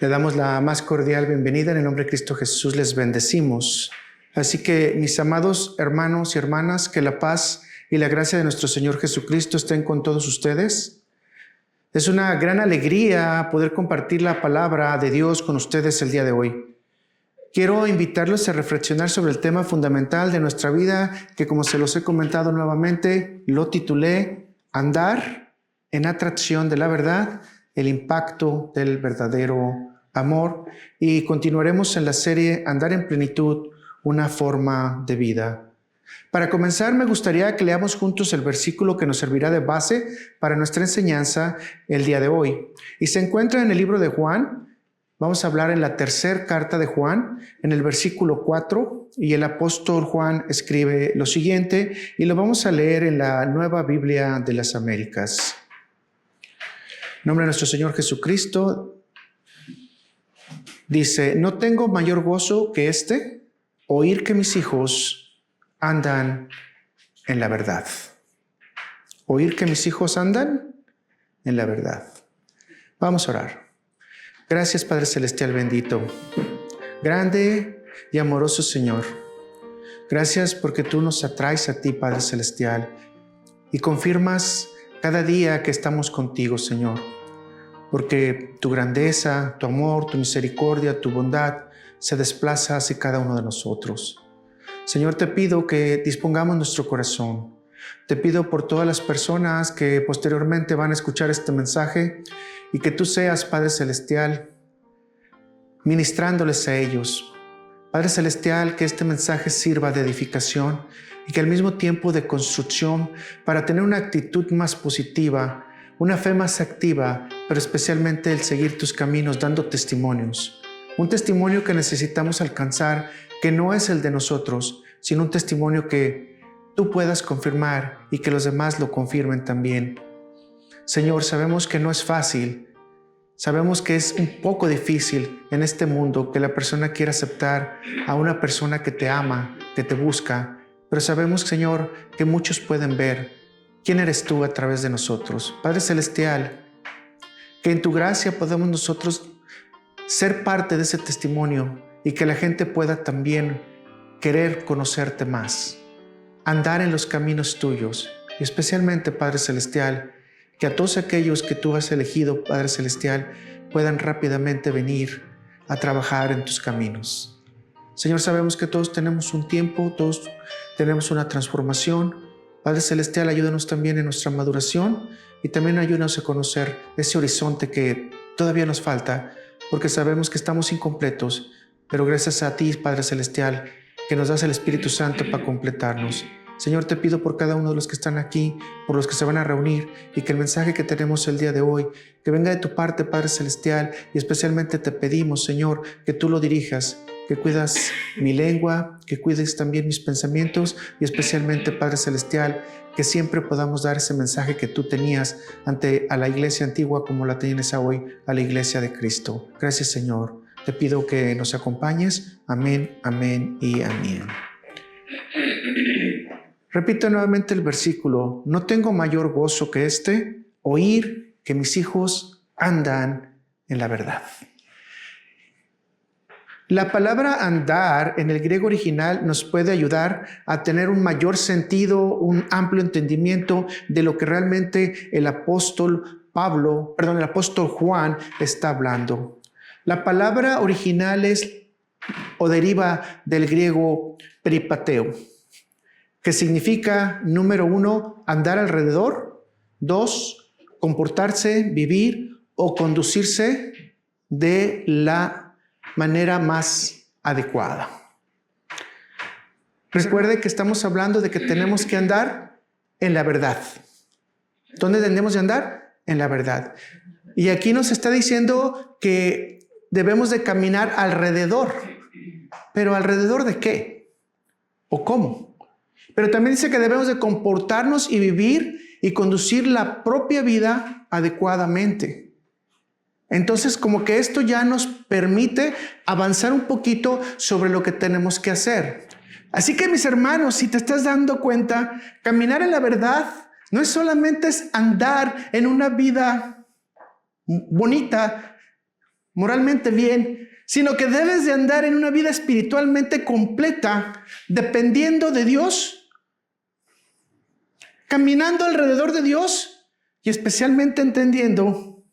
Le damos la más cordial bienvenida. En el nombre de Cristo Jesús les bendecimos. Así que, mis amados hermanos y hermanas, que la paz y la gracia de nuestro Señor Jesucristo estén con todos ustedes. Es una gran alegría poder compartir la palabra de Dios con ustedes el día de hoy. Quiero invitarlos a reflexionar sobre el tema fundamental de nuestra vida, que, como se los he comentado nuevamente, lo titulé Andar en atracción de la verdad, el impacto del verdadero amor, y continuaremos en la serie Andar en plenitud, una forma de vida. Para comenzar, me gustaría que leamos juntos el versículo que nos servirá de base para nuestra enseñanza el día de hoy. Y se encuentra en el libro de Juan. Vamos a hablar en la tercera carta de Juan, en el versículo 4, y el apóstol Juan escribe lo siguiente, y lo vamos a leer en la Nueva Biblia de las Américas. En nombre de nuestro Señor Jesucristo, dice: no tengo mayor gozo que este, oír que mis hijos andan en la verdad. Oír que mis hijos andan en la verdad. Vamos a orar. Gracias, Padre Celestial bendito, grande y amoroso Señor. Gracias porque tú nos atraes a ti, Padre Celestial, y confirmas cada día que estamos contigo, Señor, porque tu grandeza, tu amor, tu misericordia, tu bondad se desplaza hacia cada uno de nosotros. Señor, te pido que dispongamos nuestro corazón. Te pido por todas las personas que posteriormente van a escuchar este mensaje y que tú seas, Padre Celestial, ministrándoles a ellos. Padre Celestial, que este mensaje sirva de edificación y que al mismo tiempo de construcción para tener una actitud más positiva, una fe más activa, pero especialmente el seguir tus caminos dando testimonios. Un testimonio que necesitamos alcanzar, que no es el de nosotros, sino un testimonio que tú puedas confirmar y que los demás lo confirmen también. Señor, sabemos que no es fácil, sabemos que es un poco difícil en este mundo que la persona quiera aceptar a una persona que te ama, que te busca, pero sabemos, Señor, que muchos pueden ver quién eres tú a través de nosotros. Padre Celestial, que en tu gracia podamos nosotros ser parte de ese testimonio y que la gente pueda también querer conocerte más, andar en los caminos tuyos, y especialmente, Padre Celestial, que a todos aquellos que tú has elegido, Padre Celestial, puedan rápidamente venir a trabajar en tus caminos. Señor, sabemos que todos tenemos un tiempo, todos tenemos una transformación. Padre Celestial, ayúdanos también en nuestra maduración y también ayúdanos a conocer ese horizonte que todavía nos falta, porque sabemos que estamos incompletos, pero gracias a ti, Padre Celestial, que nos das el Espíritu Santo para completarnos. Señor, te pido por cada uno de los que están aquí, por los que se van a reunir, y que el mensaje que tenemos el día de hoy, que venga de tu parte, Padre Celestial, y especialmente te pedimos, Señor, que tú lo dirijas, que cuidas mi lengua, que cuides también mis pensamientos, y especialmente, Padre Celestial, que siempre podamos dar ese mensaje que tú tenías a la iglesia antigua como la tienes hoy a la iglesia de Cristo. Gracias, Señor. Te pido que nos acompañes. Amén, amén y amén. Repito nuevamente el versículo. No tengo mayor gozo que este, oír que mis hijos andan en la verdad. La palabra andar en el griego original nos puede ayudar a tener un mayor sentido, un amplio entendimiento de lo que realmente el apóstol Juan está hablando. La palabra original es o deriva del griego peripateo, que significa, número 1, andar alrededor, 2, comportarse, vivir o conducirse de la manera más adecuada. Recuerde que estamos hablando de que tenemos que andar en la verdad. ¿Dónde tenemos de andar? En la verdad. Y aquí nos está diciendo que debemos de caminar alrededor. ¿Pero alrededor de qué? ¿O cómo? Pero también dice que debemos de comportarnos y vivir y conducir la propia vida adecuadamente. Entonces, como que esto ya nos permite avanzar un poquito sobre lo que tenemos que hacer. Así que, mis hermanos, si te estás dando cuenta, caminar en la verdad no es solamente andar en una vida bonita, moralmente bien, sino que debes de andar en una vida espiritualmente completa, dependiendo de Dios, caminando alrededor de Dios y especialmente entendiendo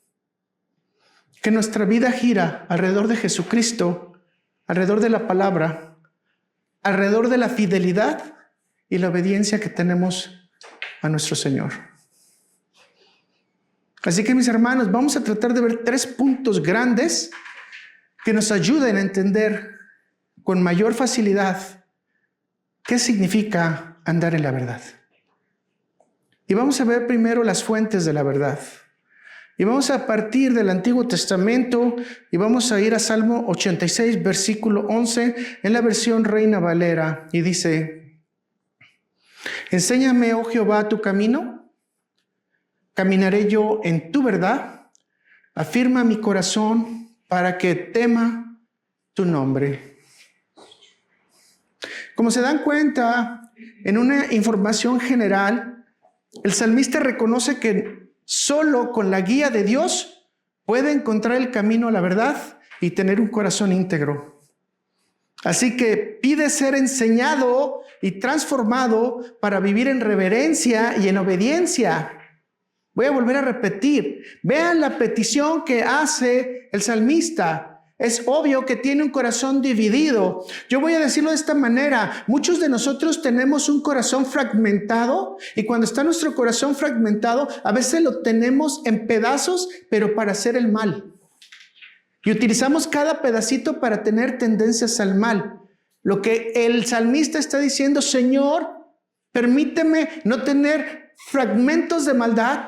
que nuestra vida gira alrededor de Jesucristo, alrededor de la palabra, alrededor de la fidelidad y la obediencia que tenemos a nuestro Señor. Así que, mis hermanos, vamos a tratar de ver 3 puntos grandes que nos ayuden a entender con mayor facilidad qué significa andar en la verdad. Y vamos a ver primero las fuentes de la verdad. Y vamos a partir del Antiguo Testamento y vamos a ir a Salmo 86, versículo 11, en la versión Reina Valera. Y dice: enséñame, oh Jehová, tu camino, caminaré yo en tu verdad, afirma mi corazón para que tema tu nombre. Como se dan cuenta, en una información general, el salmista reconoce que solo con la guía de Dios puede encontrar el camino a la verdad y tener un corazón íntegro. Así que pide ser enseñado y transformado para vivir en reverencia y en obediencia. Voy a volver a repetir. Vean la petición que hace el salmista. Es obvio que tiene un corazón dividido. Yo voy a decirlo de esta manera. Muchos de nosotros tenemos un corazón fragmentado y cuando está nuestro corazón fragmentado, a veces lo tenemos en pedazos, pero para hacer el mal. Y utilizamos cada pedacito para tener tendencias al mal. Lo que el salmista está diciendo: Señor, permíteme no tener fragmentos de maldad,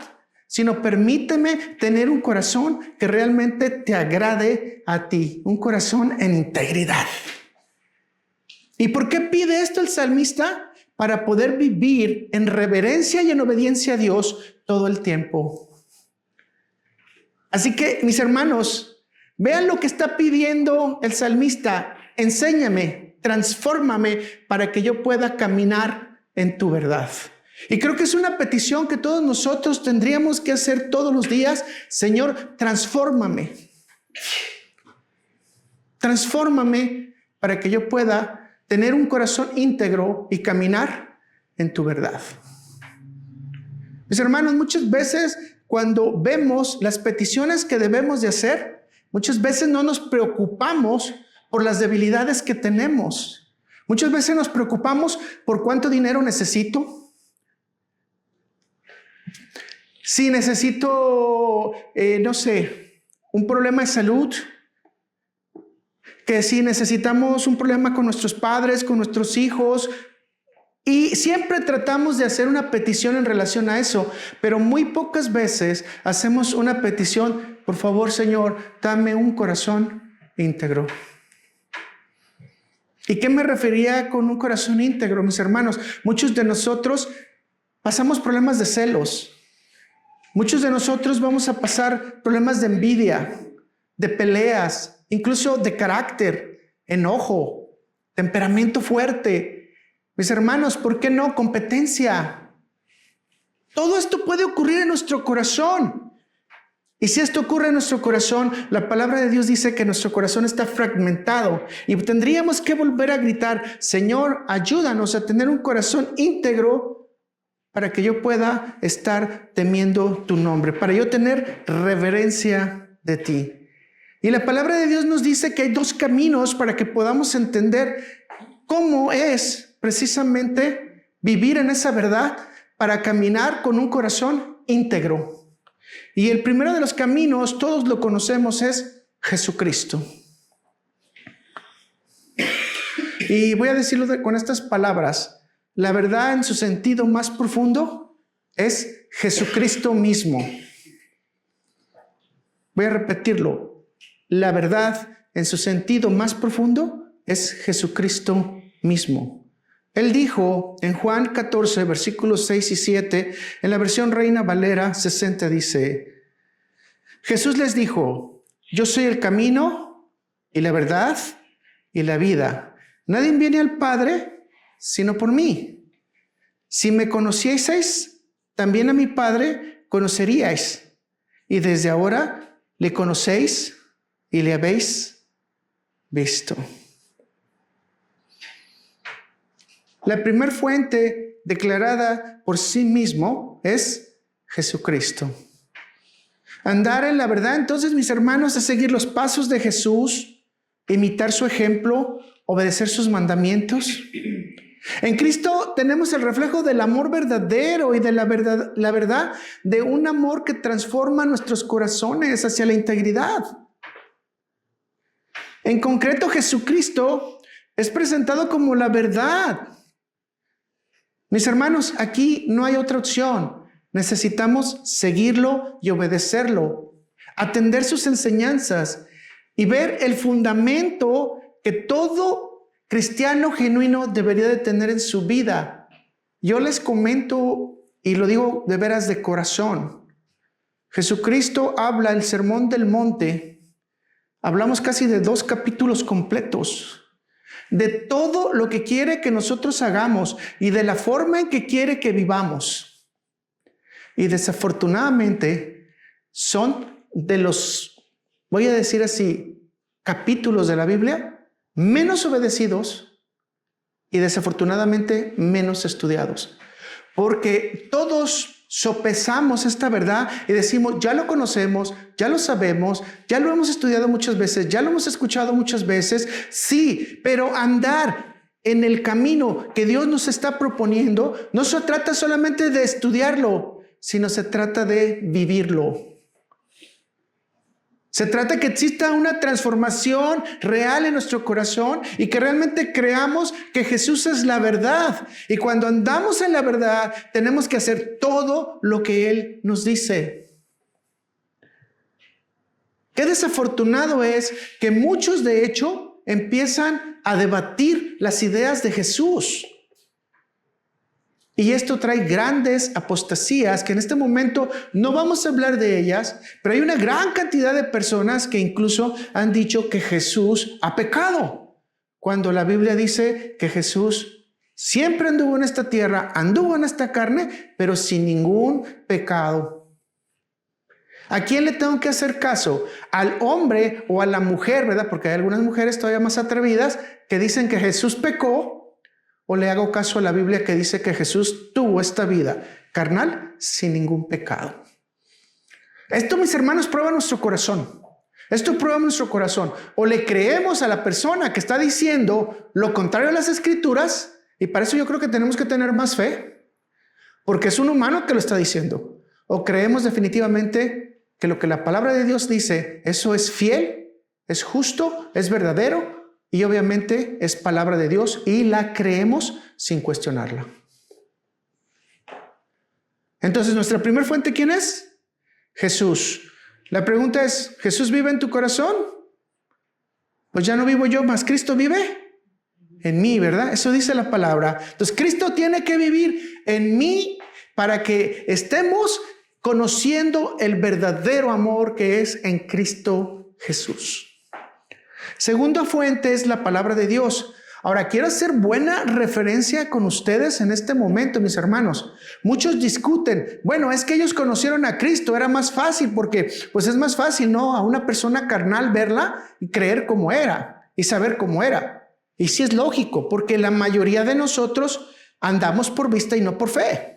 sino permíteme tener un corazón que realmente te agrade a ti, un corazón en integridad. ¿Y por qué pide esto el salmista? Para poder vivir en reverencia y en obediencia a Dios todo el tiempo. Así que, mis hermanos, vean lo que está pidiendo el salmista: enséñame, transfórmame para que yo pueda caminar en tu verdad. Y creo que es una petición que todos nosotros tendríamos que hacer todos los días. Señor, transfórmame. Transfórmame para que yo pueda tener un corazón íntegro y caminar en tu verdad. Mis hermanos, muchas veces cuando vemos las peticiones que debemos de hacer, muchas veces no nos preocupamos por las debilidades que tenemos. Muchas veces nos preocupamos por cuánto dinero necesito. Si necesito, un problema de salud, que si necesitamos un problema con nuestros padres, con nuestros hijos, y siempre tratamos de hacer una petición en relación a eso, pero muy pocas veces hacemos una petición: por favor, Señor, dame un corazón íntegro. ¿Y qué me refería con un corazón íntegro, mis hermanos? Muchos de nosotros pasamos problemas de celos. Muchos de nosotros vamos a pasar problemas de envidia, de peleas, incluso de carácter, enojo, temperamento fuerte. Mis hermanos, ¿por qué no? Competencia. Todo esto puede ocurrir en nuestro corazón. Y si esto ocurre en nuestro corazón, la palabra de Dios dice que nuestro corazón está fragmentado y tendríamos que volver a gritar: Señor, ayúdanos a tener un corazón íntegro para que yo pueda estar temiendo tu nombre, para yo tener reverencia de ti. Y la palabra de Dios nos dice que hay 2 caminos para que podamos entender cómo es precisamente vivir en esa verdad para caminar con un corazón íntegro. Y el primero de los caminos, todos lo conocemos, es Jesucristo. Y voy a decirlo con estas palabras: la verdad en su sentido más profundo es Jesucristo mismo. Voy a repetirlo. La verdad en su sentido más profundo es Jesucristo mismo. Él dijo en Juan 14, versículos 6 y 7, en la versión Reina Valera 60, dice: Jesús les dijo: yo soy el camino y la verdad y la vida. Nadie viene al Padre sino por mí. Si me conocieseis, también a mi Padre conoceríais. Y desde ahora le conocéis y le habéis visto. La primera fuente declarada por sí mismo es Jesucristo. Andar en la verdad, entonces, mis hermanos, es seguir los pasos de Jesús, imitar su ejemplo, obedecer sus mandamientos. En Cristo tenemos el reflejo del amor verdadero y de la verdad de un amor que transforma nuestros corazones hacia la integridad. En concreto, Jesucristo es presentado como la verdad. Mis hermanos, aquí no hay otra opción. Necesitamos seguirlo y obedecerlo, atender sus enseñanzas y ver el fundamento que todo cristiano genuino debería de tener en su vida. Yo les comento y lo digo de veras de corazón. Jesucristo habla el Sermón del Monte. Hablamos casi de 2 capítulos completos de todo lo que quiere que nosotros hagamos y de la forma en que quiere que vivamos. Y desafortunadamente son de los, voy a decir así, capítulos de la Biblia menos obedecidos y desafortunadamente menos estudiados. Porque todos sopesamos esta verdad y decimos, ya lo conocemos, ya lo sabemos, ya lo hemos estudiado muchas veces, ya lo hemos escuchado muchas veces, sí, pero andar en el camino que Dios nos está proponiendo no se trata solamente de estudiarlo, sino se trata de vivirlo. Se trata de que exista una transformación real en nuestro corazón y que realmente creamos que Jesús es la verdad. Y cuando andamos en la verdad, tenemos que hacer todo lo que Él nos dice. Qué desafortunado es que muchos, de hecho, empiezan a debatir las ideas de Jesús. Y esto trae grandes apostasías que en este momento no vamos a hablar de ellas, pero hay una gran cantidad de personas que incluso han dicho que Jesús ha pecado, cuando la Biblia dice que Jesús siempre anduvo en esta tierra, anduvo en esta carne, pero sin ningún pecado. ¿A quién le tengo que hacer caso? ¿Al hombre o a la mujer, verdad? Porque hay algunas mujeres todavía más atrevidas que dicen que Jesús pecó. ¿O le hago caso a la Biblia que dice que Jesús tuvo esta vida carnal sin ningún pecado? Esto, mis hermanos, prueba nuestro corazón. Esto prueba nuestro corazón. O le creemos a la persona que está diciendo lo contrario a las Escrituras, y para eso yo creo que tenemos que tener más fe, porque es un humano que lo está diciendo. O creemos definitivamente que lo que la palabra de Dios dice, eso es fiel, es justo, es verdadero, y obviamente es palabra de Dios y la creemos sin cuestionarla. Entonces, nuestra primera fuente, ¿quién es? Jesús. La pregunta es, ¿Jesús vive en tu corazón? Pues ya no vivo yo, más Cristo vive en mí, ¿verdad? Eso dice la palabra. Entonces, Cristo tiene que vivir en mí para que estemos conociendo el verdadero amor que es en Cristo Jesús. Segunda fuente es la palabra de Dios. Ahora, quiero hacer buena referencia con ustedes en este momento, mis hermanos. Muchos discuten, bueno, es que ellos conocieron a Cristo, era más fácil porque, pues es más fácil, ¿no? A una persona carnal verla y creer cómo era y saber cómo era. Y sí es lógico, porque la mayoría de nosotros andamos por vista y no por fe.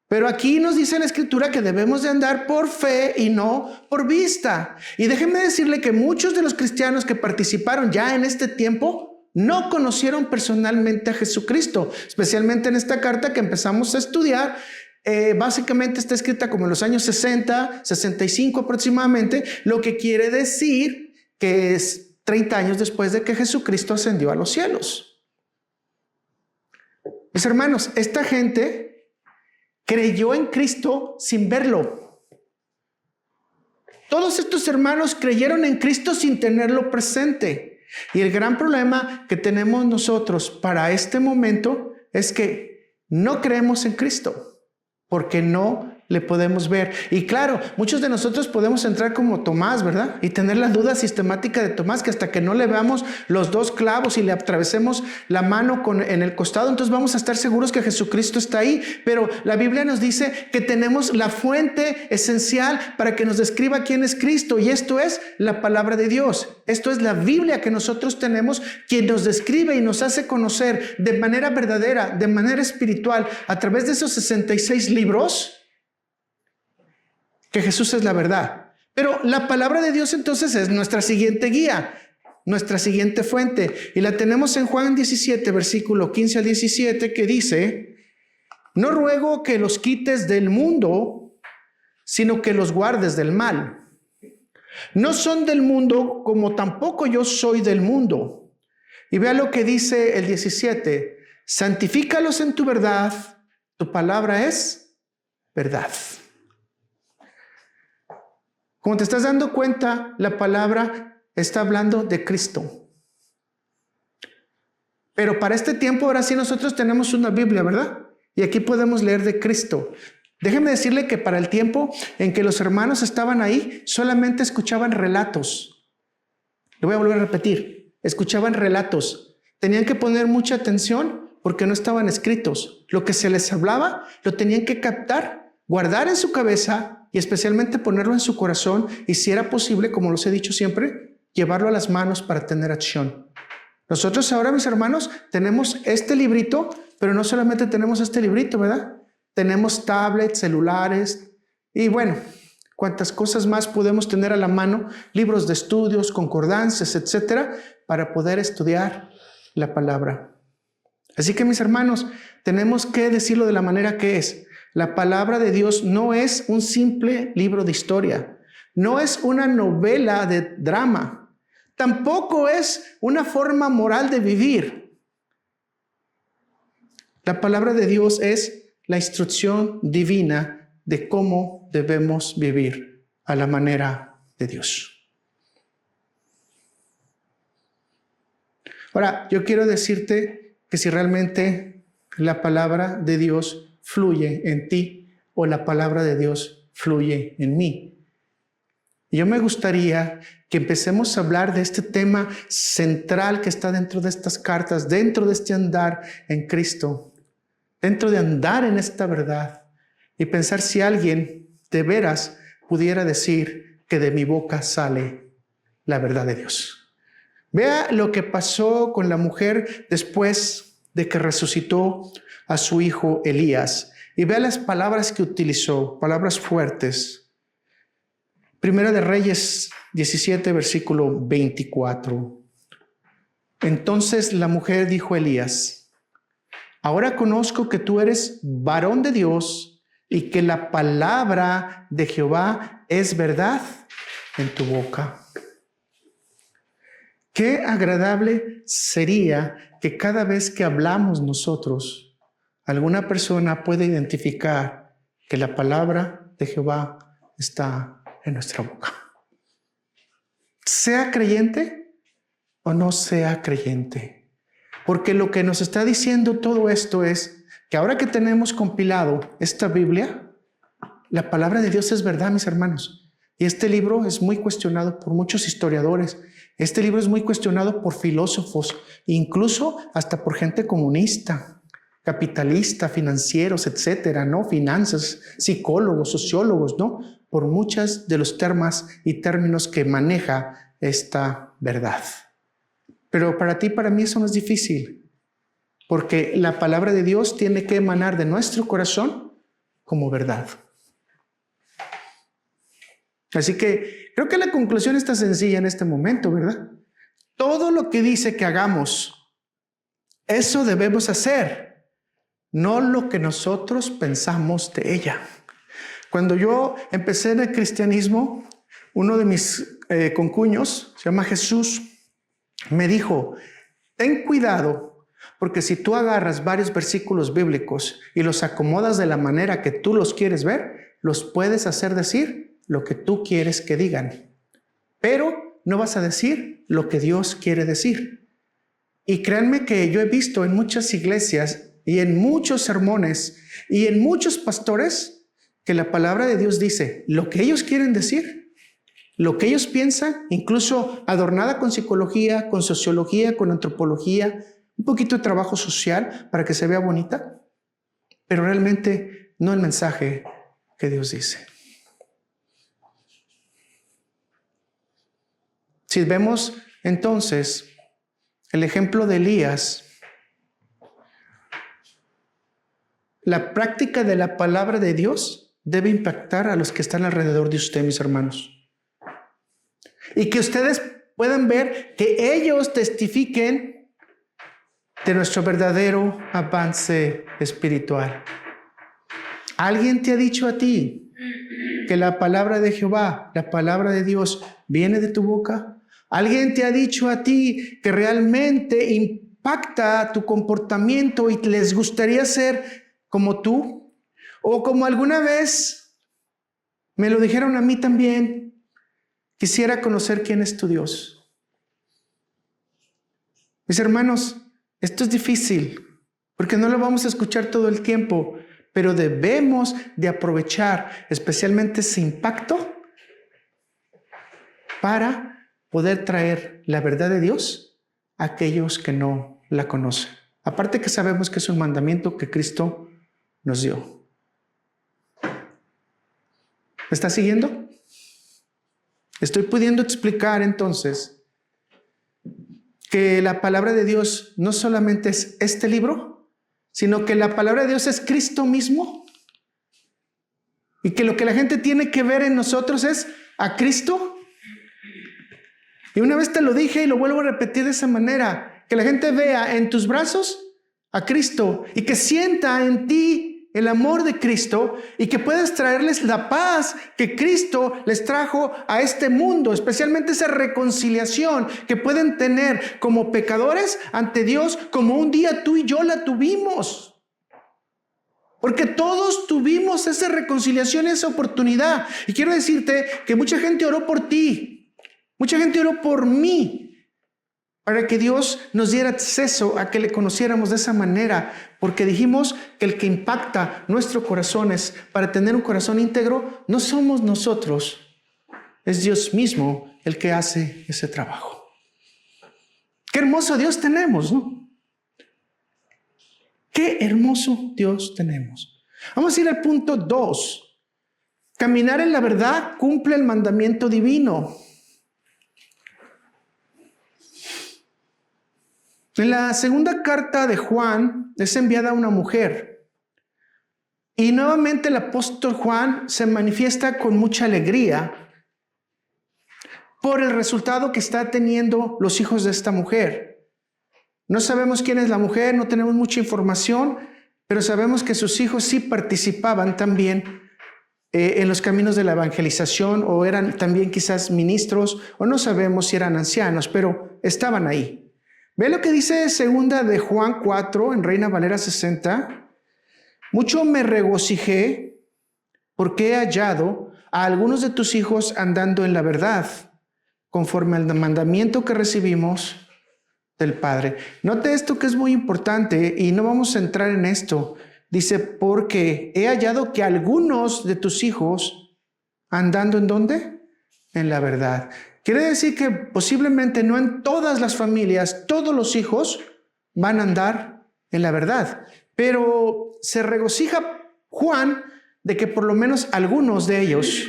Pero aquí nos dice la Escritura que debemos de andar por fe y no por vista. Y déjenme decirle que muchos de los cristianos que participaron ya en este tiempo no conocieron personalmente a Jesucristo, especialmente en esta carta que empezamos a estudiar. Básicamente está escrita como en los años 60, 65 aproximadamente, lo que quiere decir que es 30 años después de que Jesucristo ascendió a los cielos. Mis hermanos, esta gente creyó en Cristo sin verlo. Todos estos hermanos creyeron en Cristo sin tenerlo presente. Y el gran problema que tenemos nosotros para este momento es que no creemos en Cristo, porque no le podemos ver. Y claro, muchos de nosotros podemos entrar como Tomás, ¿verdad? Y tener la duda sistemática de Tomás, que hasta que no le veamos los dos clavos y le atravesemos la mano en el costado, entonces vamos a estar seguros que Jesucristo está ahí. Pero la Biblia nos dice que tenemos la fuente esencial para que nos describa quién es Cristo, y esto es la palabra de Dios. Esto es la Biblia que nosotros tenemos, quien nos describe y nos hace conocer de manera verdadera, de manera espiritual, a través de esos 66 libros, que Jesús es la verdad. Pero la palabra de Dios entonces es nuestra siguiente guía, nuestra siguiente fuente. Y la tenemos en Juan 17, versículo 15 al 17, que dice: no ruego que los quites del mundo, sino que los guardes del mal. No son del mundo, como tampoco yo soy del mundo. Y vea lo que dice el 17: santifícalos en tu verdad, tu palabra es verdad. Como te estás dando cuenta, la palabra está hablando de Cristo. Pero para este tiempo, ahora sí nosotros tenemos una Biblia, ¿verdad? Y aquí podemos leer de Cristo. Déjeme decirle que para el tiempo en que los hermanos estaban ahí, solamente escuchaban relatos. Lo voy a volver a repetir. Escuchaban relatos. Tenían que poner mucha atención porque no estaban escritos. Lo que se les hablaba, lo tenían que captar, guardar en su cabeza y especialmente ponerlo en su corazón, y si era posible, como los he dicho siempre, llevarlo a las manos para tener acción. Nosotros ahora, mis hermanos, tenemos este librito, pero no solamente tenemos este librito, ¿verdad? Tenemos tablets, celulares y bueno, cuantas cosas más podemos tener a la mano, libros de estudios, concordancias, etcétera, para poder estudiar la palabra. Así que, mis hermanos, tenemos que decirlo de la manera que es. La palabra de Dios no es un simple libro de historia, no es una novela de drama, tampoco es una forma moral de vivir. La palabra de Dios es la instrucción divina de cómo debemos vivir a la manera de Dios. Ahora, yo quiero decirte que si realmente la palabra de Dios fluye en ti o la palabra de Dios fluye en mí. Yo me gustaría que empecemos a hablar de este tema central que está dentro de estas cartas, dentro de este andar en Cristo, dentro de andar en esta verdad, y pensar si alguien de veras pudiera decir que de mi boca sale la verdad de Dios. Vea lo que pasó con la mujer después de que resucitó a su hijo Elías, y vea las palabras que utilizó, palabras fuertes. Primera de Reyes 17, versículo 24. Entonces la mujer dijo a Elías: ahora conozco que tú eres varón de Dios y que la palabra de Jehová es verdad en tu boca. Qué agradable sería que cada vez que hablamos nosotros, alguna persona puede identificar que la palabra de Jehová está en nuestra boca. Sea creyente o no sea creyente. Porque lo que nos está diciendo todo esto es que ahora que tenemos compilado esta Biblia, la palabra de Dios es verdad, mis hermanos. Y este libro es muy cuestionado por muchos historiadores. Este libro es muy cuestionado por filósofos, incluso hasta por gente comunista, capitalista, financieros, etcétera, ¿no? Finanzas, psicólogos, sociólogos, ¿no? Por muchos de los temas y términos que maneja esta verdad. Pero para ti y para mí eso no es difícil, porque la palabra de Dios tiene que emanar de nuestro corazón como verdad. Así que creo que la conclusión está sencilla en este momento, ¿verdad? Todo lo que dice que hagamos, eso debemos hacer, no lo que nosotros pensamos de ella. Cuando yo empecé en el cristianismo, uno de mis concuños, se llama Jesús, me dijo: ten cuidado, porque si tú agarras varios versículos bíblicos y los acomodas de la manera que tú los quieres ver, los puedes hacer decir lo que tú quieres que digan, pero no vas a decir lo que Dios quiere decir. Y créanme que yo he visto en muchas iglesias y en muchos sermones y en muchos pastores que la palabra de Dios dice lo que ellos quieren decir, lo que ellos piensan, incluso adornada con psicología, con sociología, con antropología, un poquito de trabajo social para que se vea bonita, pero realmente no el mensaje que Dios dice. Si vemos entonces el ejemplo de Elías, la práctica de la palabra de Dios debe impactar a los que están alrededor de usted, mis hermanos. Y que ustedes puedan ver que ellos testifiquen de nuestro verdadero avance espiritual. ¿Alguien te ha dicho a ti que la palabra de Jehová, la palabra de Dios, viene de tu boca? ¿Alguien te ha dicho a ti que realmente impacta tu comportamiento y les gustaría ser como tú? O como alguna vez me lo dijeron a mí también, quisiera conocer quién es tu Dios. Mis hermanos, esto es difícil porque no lo vamos a escuchar todo el tiempo, pero debemos de aprovechar especialmente ese impacto para poder traer la verdad de Dios a aquellos que no la conocen. Aparte que sabemos que es un mandamiento que Cristo nos dio. ¿Me está siguiendo? Estoy pudiendo explicar entonces que la palabra de Dios no solamente es este libro, sino que la palabra de Dios es Cristo mismo y que lo que la gente tiene que ver en nosotros es a Cristo. Y una vez te lo dije y lo vuelvo a repetir de esa manera, que la gente vea en tus brazos a Cristo y que sienta en ti el amor de Cristo y que puedas traerles la paz que Cristo les trajo a este mundo, especialmente esa reconciliación que pueden tener como pecadores ante Dios, como un día tú y yo la tuvimos. Porque todos tuvimos esa reconciliación, esa oportunidad. Y quiero decirte que mucha gente oró por ti. Mucha gente oró por mí para que Dios nos diera acceso a que le conociéramos de esa manera, porque dijimos que el que impacta nuestros corazones para tener un corazón íntegro no somos nosotros, es Dios mismo el que hace ese trabajo. Qué hermoso Dios tenemos, ¿no? Qué hermoso Dios tenemos. Vamos a ir al punto 2. Caminar en la verdad cumple el mandamiento divino. En la segunda carta de Juan es enviada a una mujer y nuevamente el apóstol Juan se manifiesta con mucha alegría por el resultado que está teniendo los hijos de esta mujer. No sabemos quién es la mujer, no tenemos mucha información, pero sabemos que sus hijos sí participaban también en los caminos de la evangelización, o eran también quizás ministros, o no sabemos si eran ancianos, pero estaban ahí. Ve lo que dice segunda de Juan 4 en Reina Valera 60. Mucho me regocijé porque he hallado a algunos de tus hijos andando en la verdad, conforme al mandamiento que recibimos del Padre. Note esto que es muy importante y no vamos a entrar en esto. Dice, porque he hallado que algunos de tus hijos andando ¿en dónde? En la verdad. Quiere decir que posiblemente no en todas las familias, todos los hijos van a andar en la verdad, pero se regocija Juan de que por lo menos algunos de ellos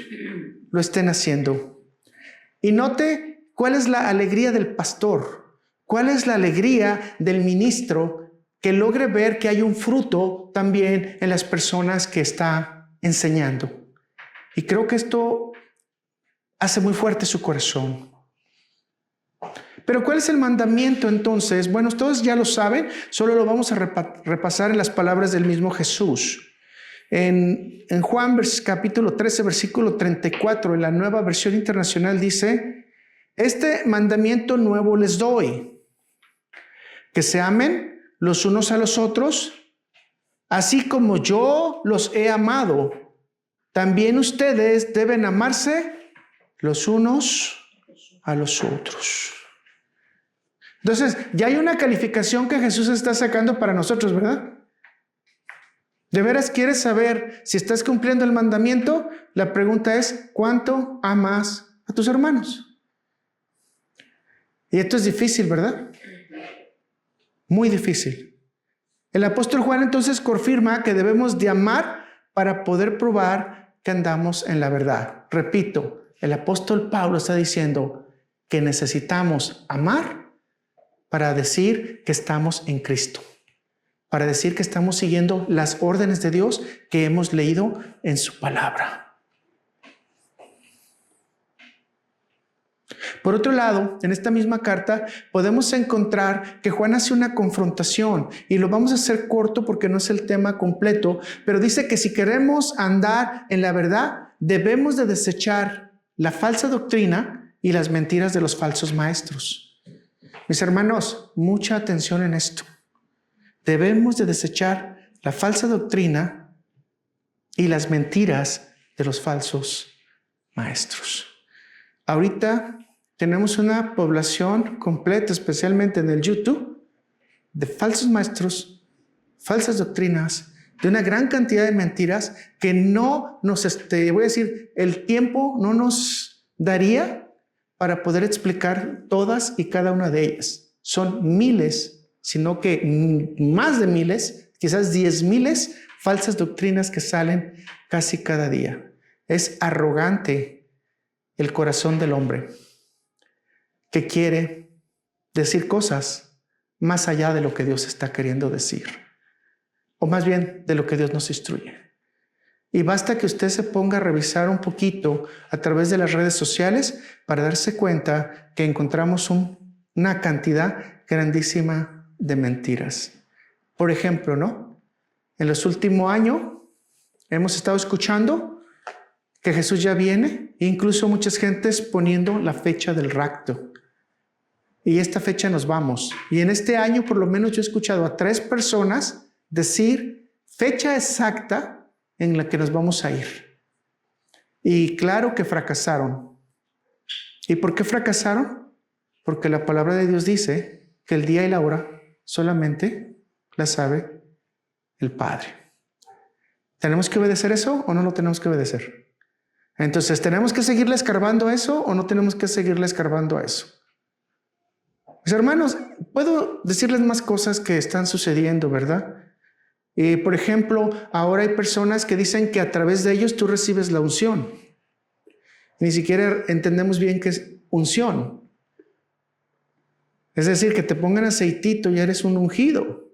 lo estén haciendo. Y note cuál es la alegría del pastor, cuál es la alegría del ministro que logre ver que hay un fruto también en las personas que está enseñando. Y creo que esto hace muy fuerte su corazón. Pero ¿cuál es el mandamiento entonces? Bueno, todos ya lo saben, solo lo vamos a repasar en las palabras del mismo Jesús. En Juan capítulo 13, versículo 34, en la Nueva Versión Internacional dice, este mandamiento nuevo les doy, que se amen los unos a los otros, así como yo los he amado. También ustedes deben amarse los unos a los otros. Entonces, ya hay una calificación que Jesús está sacando para nosotros, ¿verdad? ¿De veras quieres saber si estás cumpliendo el mandamiento? La pregunta es, ¿cuánto amas a tus hermanos? Y esto es difícil, ¿verdad? Muy difícil. El apóstol Juan entonces confirma que debemos de amar para poder probar que andamos en la verdad. Repito, el apóstol Pablo está diciendo que necesitamos amar para decir que estamos en Cristo, para decir que estamos siguiendo las órdenes de Dios que hemos leído en su palabra. Por otro lado, en esta misma carta podemos encontrar que Juan hace una confrontación y lo vamos a hacer corto porque no es el tema completo, pero dice que si queremos andar en la verdad, debemos de desechar la falsa doctrina y las mentiras de los falsos maestros. Mis hermanos, mucha atención en esto. Debemos de desechar la falsa doctrina y las mentiras de los falsos maestros. Ahorita tenemos una población completa, especialmente en el YouTube, de falsos maestros, falsas doctrinas, de una gran cantidad de mentiras que no nos, voy a decir, el tiempo no nos daría para poder explicar todas y cada una de ellas. Son miles, sino que más de miles, quizás 10,000 falsas doctrinas que salen casi cada día. Es arrogante el corazón del hombre que quiere decir cosas más allá de lo que Dios está queriendo decir, o más bien de lo que Dios nos instruye. Y basta que usted se ponga a revisar un poquito a través de las redes sociales para darse cuenta que encontramos una cantidad grandísima de mentiras. Por ejemplo, ¿no? En los últimos años hemos estado escuchando que Jesús ya viene, e incluso muchas gentes poniendo la fecha del rapto. Y esta fecha nos vamos. Y en este año, por lo menos, yo he escuchado a 3 personas decir fecha exacta en la que nos vamos a ir. Y claro que fracasaron. ¿Y por qué fracasaron? Porque la palabra de Dios dice que el día y la hora solamente la sabe el Padre. ¿Tenemos que obedecer eso o no lo tenemos que obedecer? Entonces, ¿tenemos que seguirle escarbando a eso o no tenemos que seguirle escarbando a eso? Mis hermanos, puedo decirles más cosas que están sucediendo, ¿verdad? Por ejemplo, ahora hay personas que dicen que a través de ellos tú recibes la unción. Ni siquiera entendemos bien qué es unción. Es decir, que te pongan aceitito y eres un ungido.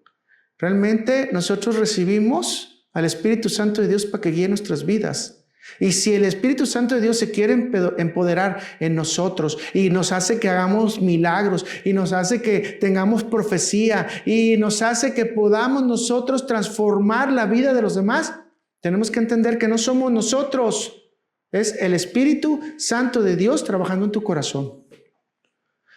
Realmente nosotros recibimos al Espíritu Santo de Dios para que guíe nuestras vidas. Y si el Espíritu Santo de Dios se quiere empoderar en nosotros y nos hace que hagamos milagros y nos hace que tengamos profecía y nos hace que podamos nosotros transformar la vida de los demás, tenemos que entender que no somos nosotros, es el Espíritu Santo de Dios trabajando en tu corazón.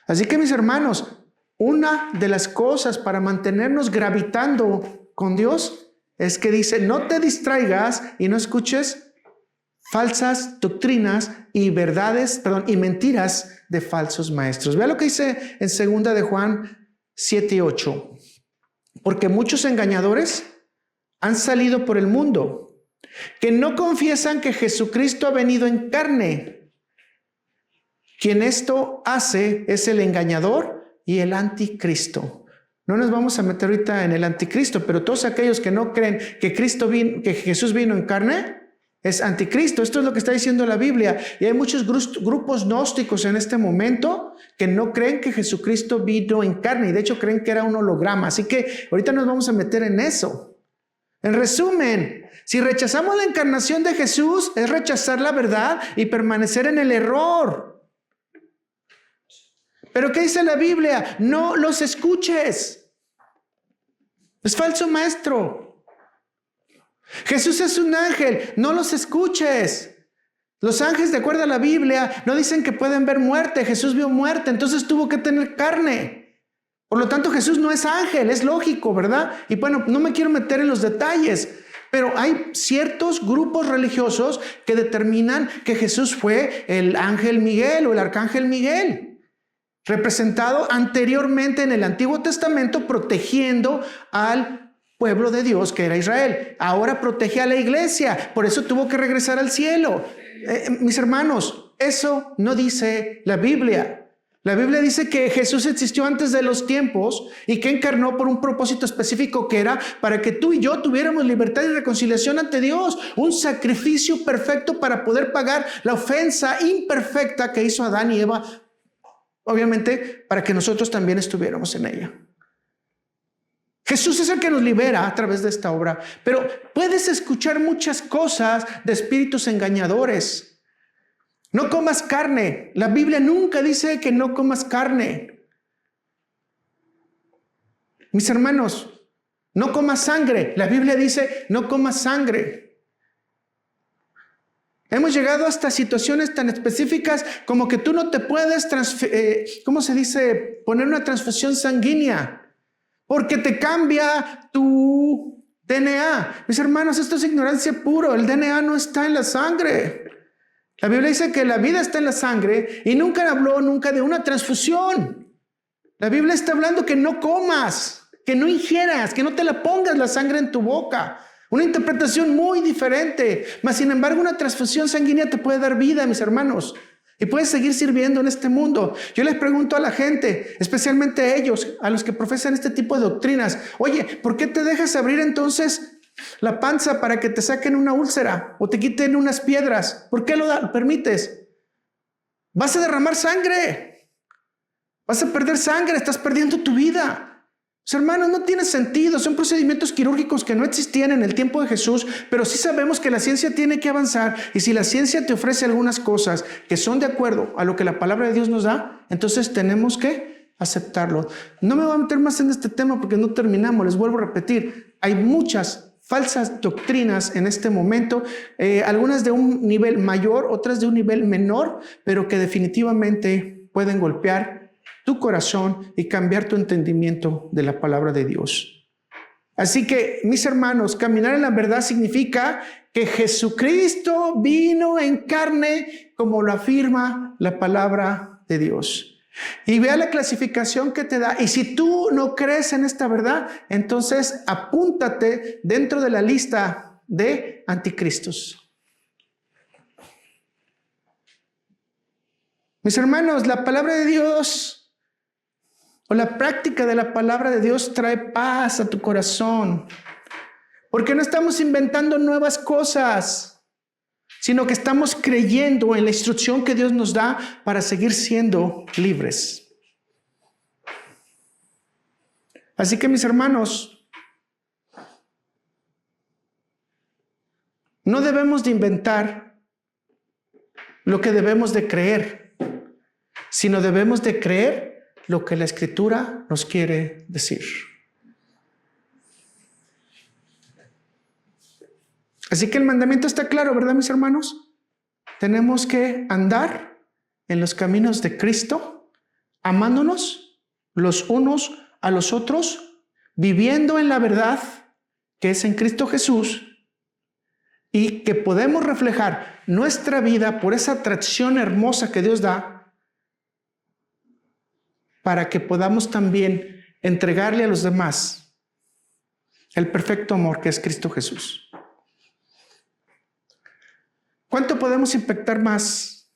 Así que, mis hermanos, una de las cosas para mantenernos gravitando con Dios es que dice, no te distraigas y no escuches falsas doctrinas y y mentiras de falsos maestros. Vea lo que dice en 2 de Juan 7:8. Porque muchos engañadores han salido por el mundo, que no confiesan que Jesucristo ha venido en carne. Quien esto hace es el engañador y el anticristo. No nos vamos a meter ahorita en el anticristo, pero todos aquellos que no creen que Jesús vino en carne, es anticristo. Esto es lo que está diciendo la Biblia. Y hay muchos grupos gnósticos en este momento que no creen que Jesucristo vino en carne y de hecho creen que era un holograma. Así que ahorita nos vamos a meter en eso. En resumen, si rechazamos la encarnación de Jesús, es rechazar la verdad y permanecer en el error. Pero ¿qué dice la Biblia? No los escuches. Es falso maestro. Jesús es un ángel, no los escuches. Los ángeles, de acuerdo a la Biblia, no dicen que pueden ver muerte. Jesús vio muerte, entonces tuvo que tener carne. Por lo tanto, Jesús no es ángel, es lógico, ¿verdad? Y bueno, no me quiero meter en los detalles, pero hay ciertos grupos religiosos que determinan que Jesús fue el ángel Miguel o el arcángel Miguel, representado anteriormente en el Antiguo Testamento protegiendo al pueblo de Dios que era Israel. Ahora protege a la iglesia, por eso tuvo que regresar al cielo. Mis hermanos, eso no dice la Biblia. La Biblia dice que Jesús existió antes de los tiempos y que encarnó por un propósito específico que era para que tú y yo tuviéramos libertad y reconciliación ante Dios, un sacrificio perfecto para poder pagar la ofensa imperfecta que hizo Adán y Eva, obviamente para que nosotros también estuviéramos en ella. Jesús es el que nos libera a través de esta obra, pero puedes escuchar muchas cosas de espíritus engañadores. No comas carne. La Biblia nunca dice que no comas carne. Mis hermanos, no comas sangre. La Biblia dice no comas sangre. Hemos llegado hasta situaciones tan específicas como que tú no te puedes, poner una transfusión sanguínea porque te cambia tu DNA. Mis hermanos, esto es ignorancia pura. El DNA no está en la sangre. La Biblia dice que la vida está en la sangre y nunca habló de una transfusión. La Biblia está hablando que no comas, que no ingieras, que no te la pongas la sangre en tu boca. Una interpretación muy diferente. Mas sin embargo, una transfusión sanguínea te puede dar vida, mis hermanos. Y puedes seguir sirviendo en este mundo. Yo les pregunto a la gente, especialmente a ellos, a los que profesan este tipo de doctrinas. Oye, ¿por qué te dejas abrir entonces la panza para que te saquen una úlcera o te quiten unas piedras? ¿Por qué lo permites? Vas a derramar sangre. Vas a perder sangre. Estás perdiendo tu vida. Pues, hermanos, no tiene sentido. Son procedimientos quirúrgicos que no existían en el tiempo de Jesús, pero sí sabemos que la ciencia tiene que avanzar. Y si la ciencia te ofrece algunas cosas que son de acuerdo a lo que la palabra de Dios nos da, entonces tenemos que aceptarlo. No me voy a meter más en este tema porque no terminamos. Les vuelvo a repetir. Hay muchas falsas doctrinas en este momento, algunas de un nivel mayor, otras de un nivel menor, pero que definitivamente pueden golpear tu corazón y cambiar tu entendimiento de la palabra de Dios. Así que, mis hermanos, caminar en la verdad significa que Jesucristo vino en carne, como lo afirma la palabra de Dios. Y vea la clasificación que te da. Y si tú no crees en esta verdad, entonces apúntate dentro de la lista de anticristos. Mis hermanos, la palabra de Dios o la práctica de la palabra de Dios trae paz a tu corazón. Porque no estamos inventando nuevas cosas, sino que estamos creyendo en la instrucción que Dios nos da para seguir siendo libres. Así que, mis hermanos, no debemos de inventar lo que debemos de creer, sino debemos de creer lo que la Escritura nos quiere decir. Así que el mandamiento está claro, ¿verdad, mis hermanos? Tenemos que andar en los caminos de Cristo, amándonos los unos a los otros, viviendo en la verdad que es en Cristo Jesús, y que podemos reflejar nuestra vida por esa atracción hermosa que Dios da, para que podamos también entregarle a los demás el perfecto amor que es Cristo Jesús. ¿Cuánto podemos impactar más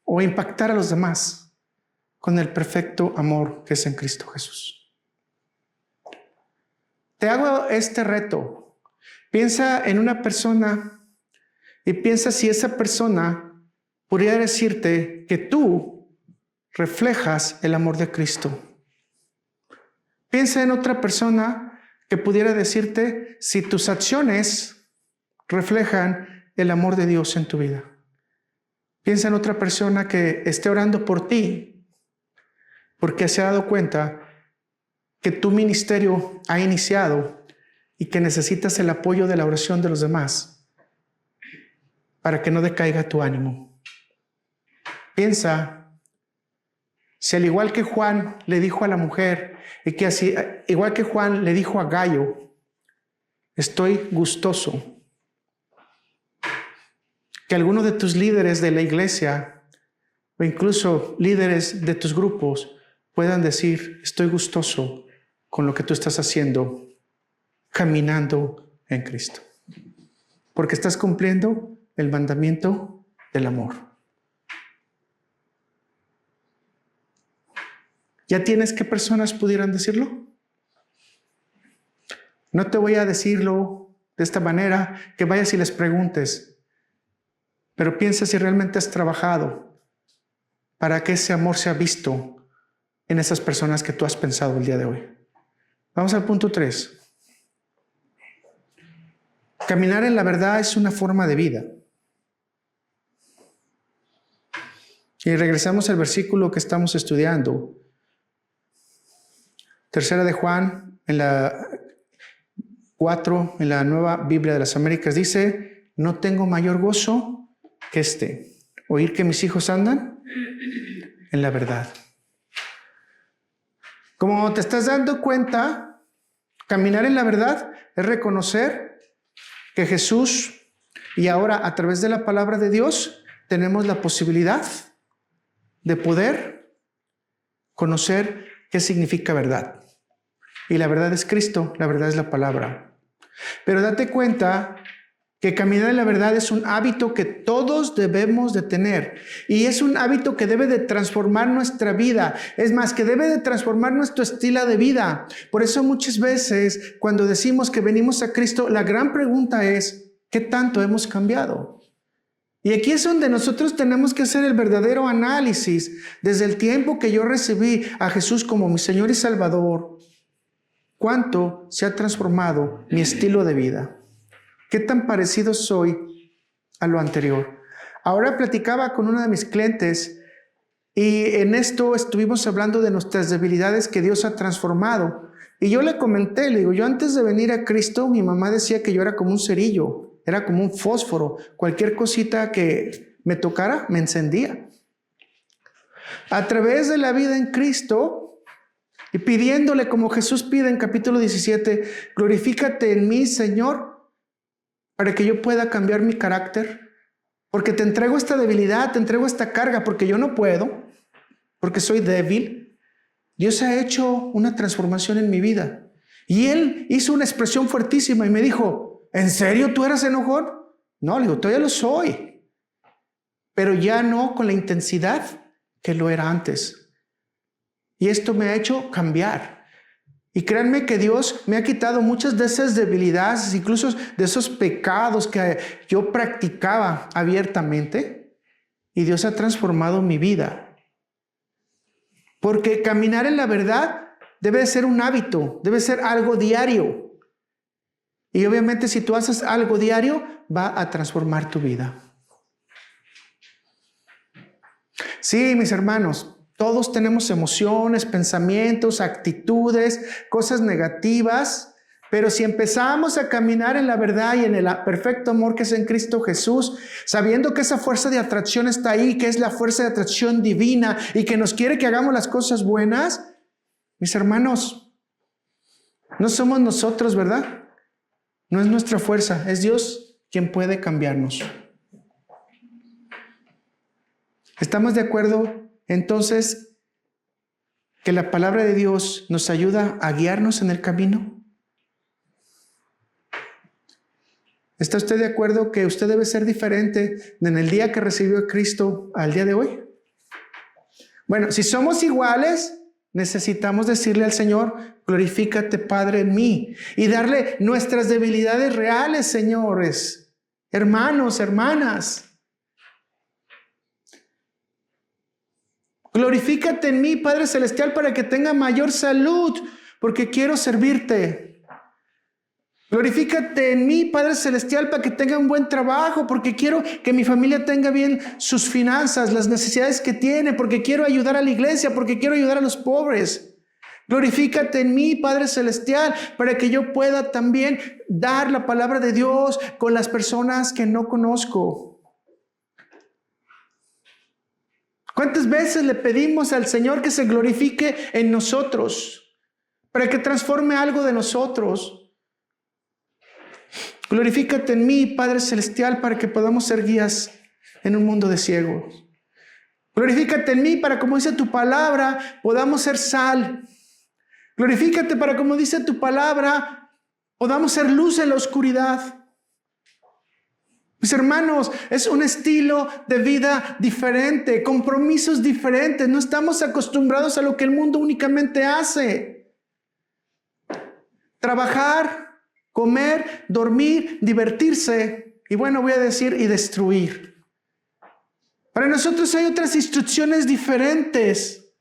o impactar a los demás con el perfecto amor que es en Cristo Jesús? Te hago este reto. Piensa en una persona y piensa si esa persona pudiera decirte que tú reflejas el amor de Cristo. Piensa en otra persona que pudiera decirte si tus acciones reflejan el amor de Dios en tu vida. Piensa en otra persona que esté orando por ti porque se ha dado cuenta que tu ministerio ha iniciado y que necesitas el apoyo de la oración de los demás para que no decaiga tu ánimo. Piensa si al igual que Juan le dijo a la mujer y que así, igual que Juan le dijo a Gayo, estoy gustoso que algunos de tus líderes de la iglesia o incluso líderes de tus grupos puedan decir, estoy gustoso con lo que tú estás haciendo caminando en Cristo. Porque estás cumpliendo el mandamiento del amor. ¿Ya tienes qué personas pudieran decirlo? No te voy a decirlo de esta manera, que vayas y les preguntes, pero piensa si realmente has trabajado para que ese amor sea visto en esas personas que tú has pensado el día de hoy. Vamos al punto 3. Caminar en la verdad es una forma de vida. Y regresamos al versículo que estamos estudiando. 3 de Juan, en la 4, en la Nueva Biblia de las Américas, dice: no tengo mayor gozo que este, oír que mis hijos andan en la verdad. Como te estás dando cuenta, caminar en la verdad es reconocer que Jesús, y ahora a través de la palabra de Dios, tenemos la posibilidad de poder conocer qué significa verdad. Y la verdad es Cristo, la verdad es la palabra. Pero date cuenta que caminar en la verdad es un hábito que todos debemos de tener. Y es un hábito que debe de transformar nuestra vida. Es más, que debe de transformar nuestro estilo de vida. Por eso muchas veces cuando decimos que venimos a Cristo, la gran pregunta es, ¿qué tanto hemos cambiado? Y aquí es donde nosotros tenemos que hacer el verdadero análisis. Desde el tiempo que yo recibí a Jesús como mi Señor y Salvador, ¿cuánto se ha transformado mi estilo de vida? ¿Qué tan parecido soy a lo anterior? Ahora platicaba con uno de mis clientes y en esto estuvimos hablando de nuestras debilidades que Dios ha transformado. Y yo le comenté, le digo, yo antes de venir a Cristo, mi mamá decía que yo era como un cerillo, era como un fósforo. Cualquier cosita que me tocara, me encendía. A través de la vida en Cristo y pidiéndole como Jesús pide en capítulo 17, glorifícate en mí, Señor, para que yo pueda cambiar mi carácter, porque te entrego esta debilidad, te entrego esta carga, porque yo no puedo, porque soy débil. Dios ha hecho una transformación en mi vida. Y Él hizo una expresión fuertísima y me dijo, ¿en serio tú eras enojón? No, le digo, todavía lo soy, pero ya no con la intensidad que lo era antes. Y esto me ha hecho cambiar. Y créanme que Dios me ha quitado muchas de esas debilidades, incluso de esos pecados que yo practicaba abiertamente. Y Dios ha transformado mi vida. Porque caminar en la verdad debe ser un hábito, debe ser algo diario. Y obviamente si tú haces algo diario, va a transformar tu vida. Sí, mis hermanos. Todos tenemos emociones, pensamientos, actitudes, cosas negativas, pero si empezamos a caminar en la verdad y en el perfecto amor que es en Cristo Jesús, sabiendo que esa fuerza de atracción está ahí, que es la fuerza de atracción divina y que nos quiere que hagamos las cosas buenas, mis hermanos, no somos nosotros, ¿verdad? No es nuestra fuerza, es Dios quien puede cambiarnos. ¿Estamos de acuerdo? Entonces, que la palabra de Dios nos ayuda a guiarnos en el camino. ¿Está usted de acuerdo que usted debe ser diferente en el día que recibió a Cristo al día de hoy? Bueno, si somos iguales, necesitamos decirle al Señor, glorifícate, Padre, en mí. Y darle nuestras debilidades reales, señores, hermanos, hermanas. Glorifícate en mí, Padre Celestial, para que tenga mayor salud, porque quiero servirte. Glorifícate en mí, Padre Celestial, para que tenga un buen trabajo, porque quiero que mi familia tenga bien sus finanzas, las necesidades que tiene, porque quiero ayudar a la iglesia, porque quiero ayudar a los pobres. Glorifícate en mí, Padre Celestial, para que yo pueda también dar la palabra de Dios con las personas que no conozco. ¿Cuántas veces le pedimos al Señor que se glorifique en nosotros para que transforme algo de nosotros? Glorifícate en mí, Padre Celestial, para que podamos ser guías en un mundo de ciegos. Glorifícate en mí para, como dice tu palabra, podamos ser sal. Glorifícate para, como dice tu palabra, podamos ser luz en la oscuridad. Mis hermanos, es un estilo de vida diferente, compromisos diferentes. No estamos acostumbrados a lo que el mundo únicamente hace. Trabajar, comer, dormir, divertirse y bueno, voy a decir, y destruir. Para nosotros hay otras instrucciones diferentes.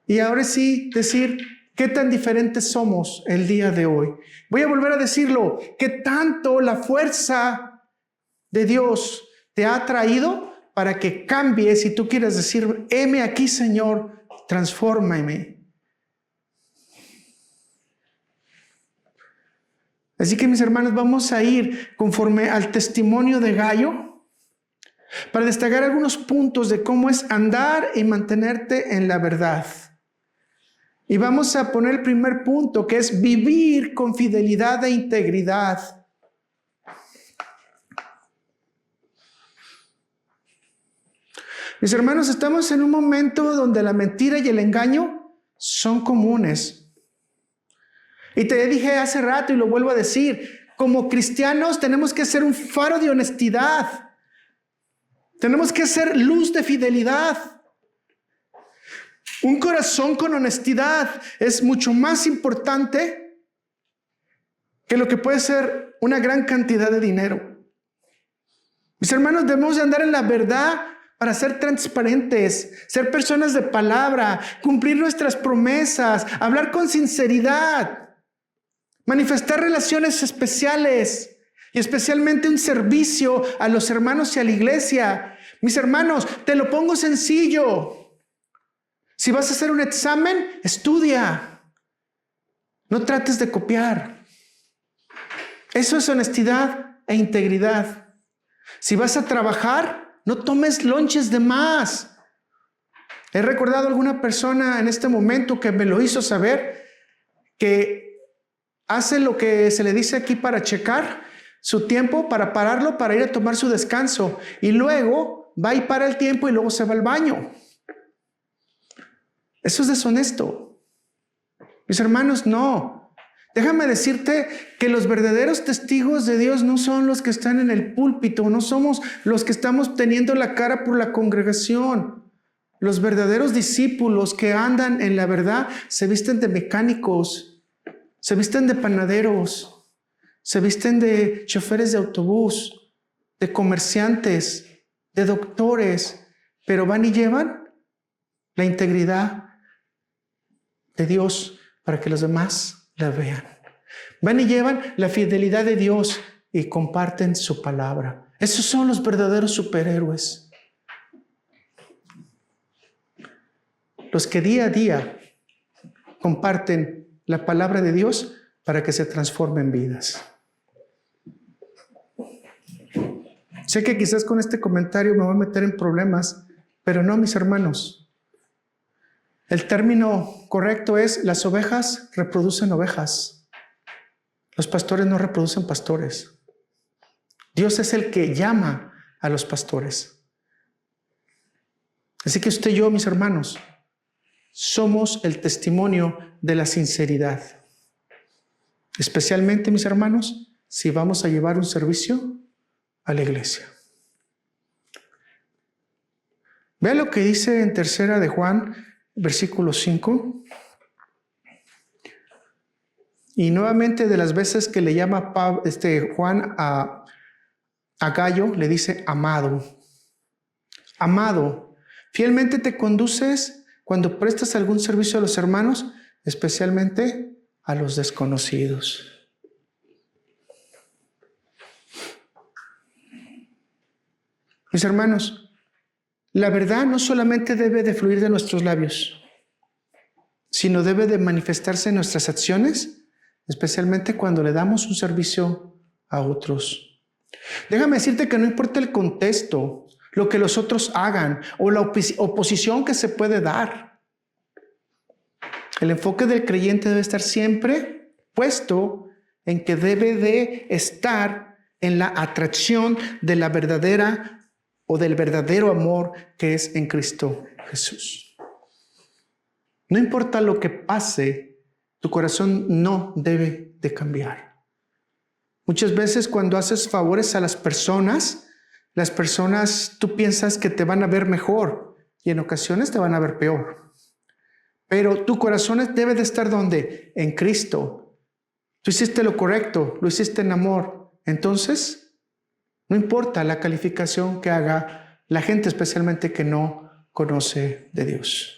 Y ahora sí, decir, ¿qué tan diferentes somos el día de hoy? Voy a volver a decirlo, ¿qué tanto la fuerza de Dios te ha traído para que cambies y tú quieras decir, heme aquí, Señor, transfórmame? Así que mis hermanos, vamos a ir conforme al testimonio de Gallo para destacar algunos puntos de cómo es andar y mantenerte en la verdad. Y vamos a poner el primer punto, que es vivir con fidelidad e integridad. Mis hermanos, estamos en un momento donde la mentira y el engaño son comunes. Y te dije hace rato y lo vuelvo a decir, como cristianos tenemos que ser un faro de honestidad. Tenemos que ser luz de fidelidad. Un corazón con honestidad es mucho más importante que lo que puede ser una gran cantidad de dinero. Mis hermanos, debemos de andar en la verdad para ser transparentes, ser personas de palabra, cumplir nuestras promesas, hablar con sinceridad, manifestar relaciones especiales y especialmente un servicio a los hermanos y a la iglesia. Mis hermanos, te lo pongo sencillo. Si vas a hacer un examen, estudia. No trates de copiar. Eso es honestidad e integridad. Si vas a trabajar, no tomes lonches de más. He recordado a alguna persona en este momento que me lo hizo saber, que hace lo que se le dice aquí para checar su tiempo, para pararlo, para ir a tomar su descanso. Y luego va y para el tiempo y luego se va al baño. Eso es deshonesto. Mis hermanos, no. Déjame decirte que los verdaderos testigos de Dios no son los que están en el púlpito, no somos los que estamos teniendo la cara por la congregación. Los verdaderos discípulos que andan en la verdad se visten de mecánicos, se visten de panaderos, se visten de choferes de autobús, de comerciantes, de doctores, pero van y llevan la integridad de Dios para que los demás la vean. Van y llevan la fidelidad de Dios y comparten su palabra. Esos son los verdaderos superhéroes. Los que día a día comparten la palabra de Dios para que se transformen vidas. Sé que quizás con este comentario me voy a meter en problemas, pero no, mis hermanos. El término correcto es: las ovejas reproducen ovejas. Los pastores no reproducen pastores. Dios es el que llama a los pastores. Así que usted y yo, mis hermanos, somos el testimonio de la sinceridad. Especialmente, mis hermanos, si vamos a llevar un servicio a la iglesia. Vea lo que dice en 3 de Juan, versículo 5. Y nuevamente, de las veces que le llama Juan a Gallo, le dice amado. Amado, fielmente te conduces cuando prestas algún servicio a los hermanos, especialmente a los desconocidos. Mis hermanos, la verdad no solamente debe de fluir de nuestros labios, sino debe de manifestarse en nuestras acciones, especialmente cuando le damos un servicio a otros. Déjame decirte que no importa el contexto, lo que los otros hagan o la oposición que se puede dar. El enfoque del creyente debe estar siempre puesto en que debe de estar en la atracción de la verdadera o del verdadero amor que es en Cristo Jesús. No importa lo que pase Tu corazón no debe de cambiar. Muchas veces cuando haces favores a las personas tú piensas que te van a ver mejor y en ocasiones te van a ver peor. Pero tu corazón debe de estar ¿dónde? En Cristo. Tú hiciste lo correcto, lo hiciste en amor. Entonces, no importa la calificación que haga la gente, especialmente que no conoce de Dios.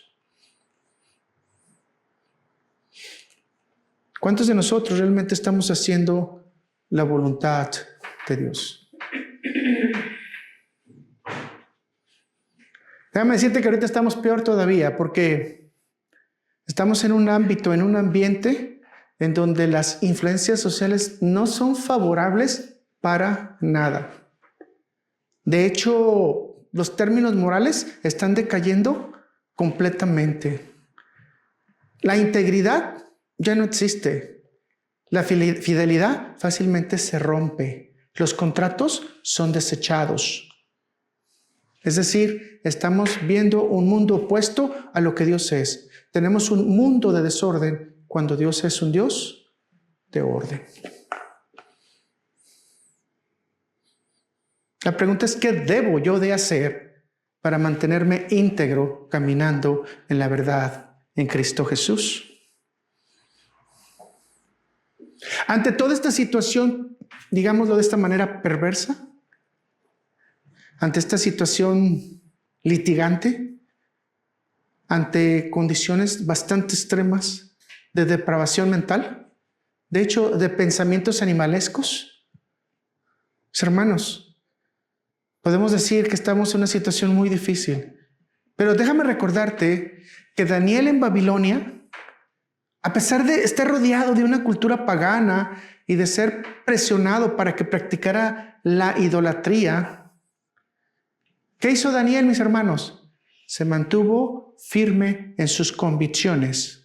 ¿Cuántos de nosotros realmente estamos haciendo la voluntad de Dios? Déjame decirte que ahorita estamos peor todavía porque estamos en un ámbito, en un ambiente en donde las influencias sociales no son favorables para nada. De hecho, los términos morales están decayendo completamente. La integridad ya no existe. La fidelidad fácilmente se rompe. Los contratos son desechados. Es decir, estamos viendo un mundo opuesto a lo que Dios es. Tenemos un mundo de desorden cuando Dios es un Dios de orden. La pregunta es, ¿qué debo yo de hacer para mantenerme íntegro caminando en la verdad en Cristo Jesús? Ante toda esta situación, digámoslo de esta manera perversa, ante esta situación litigante, ante condiciones bastante extremas de depravación mental, de hecho, de pensamientos animalescos, mis hermanos, podemos decir que estamos en una situación muy difícil. Pero déjame recordarte que Daniel en Babilonia, a pesar de estar rodeado de una cultura pagana y de ser presionado para que practicara la idolatría, ¿qué hizo Daniel, mis hermanos? Se mantuvo firme en sus convicciones.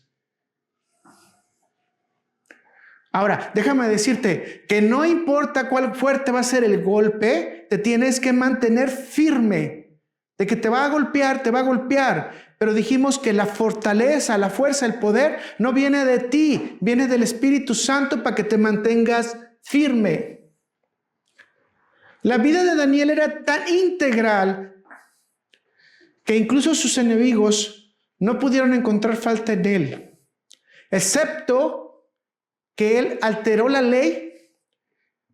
Ahora, déjame decirte que no importa cuál fuerte va a ser el golpe, te tienes que mantener firme. De que te va a golpear, te va a golpear. Pero dijimos que la fortaleza, la fuerza, el poder no viene de ti, viene del Espíritu Santo para que te mantengas firme. La vida de Daniel era tan integral que incluso sus enemigos no pudieron encontrar falta en él, excepto que él alteró la ley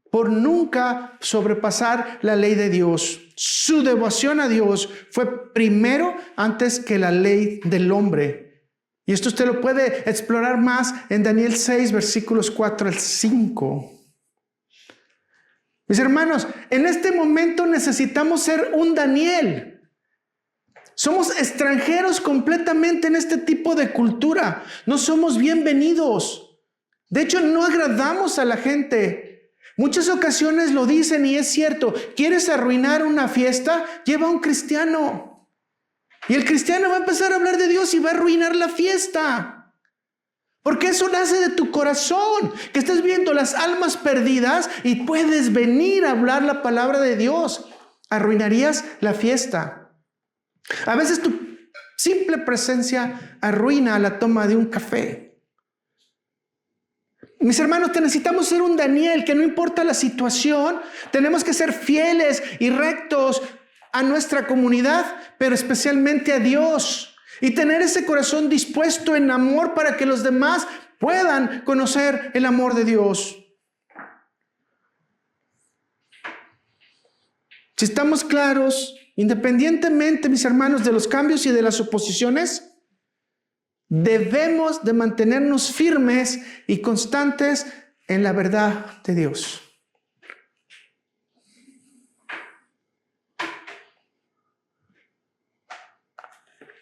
por nunca sobrepasar la ley de Dios. Su devoción a Dios fue primero antes que la ley del hombre. Y esto usted lo puede explorar más en Daniel 6, versículos 4 al 5. Mis hermanos, en este momento necesitamos ser un Daniel. Somos extranjeros completamente en este tipo de cultura. No somos bienvenidos. De hecho, no agradamos a la gente. Muchas ocasiones lo dicen y es cierto. ¿Quieres arruinar una fiesta? Lleva a un cristiano. Y el cristiano va a empezar a hablar de Dios y va a arruinar la fiesta. Porque eso nace de tu corazón. Que estás viendo las almas perdidas y puedes venir a hablar la palabra de Dios. Arruinarías la fiesta. A veces tu simple presencia arruina la toma de un café. Mis hermanos, necesitamos ser un Daniel, que no importa la situación, tenemos que ser fieles y rectos a nuestra comunidad, pero especialmente a Dios. Y tener ese corazón dispuesto en amor para que los demás puedan conocer el amor de Dios. Si estamos claros, independientemente, mis hermanos, de los cambios y de las oposiciones, debemos de mantenernos firmes y constantes en la verdad de Dios.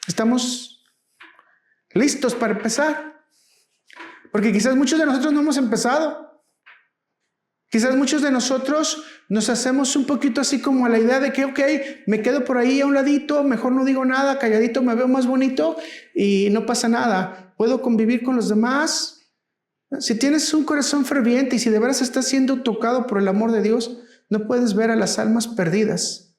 ¿Estamos listos para empezar? Porque quizás muchos de nosotros no hemos empezado. Quizás muchos de nosotros nos hacemos un poquito así como a la idea de que, ok, me quedo por ahí a un ladito, mejor no digo nada, calladito me veo más bonito y no pasa nada. Puedo convivir con los demás. Si tienes un corazón ferviente y si de veras estás siendo tocado por el amor de Dios, no puedes ver a las almas perdidas.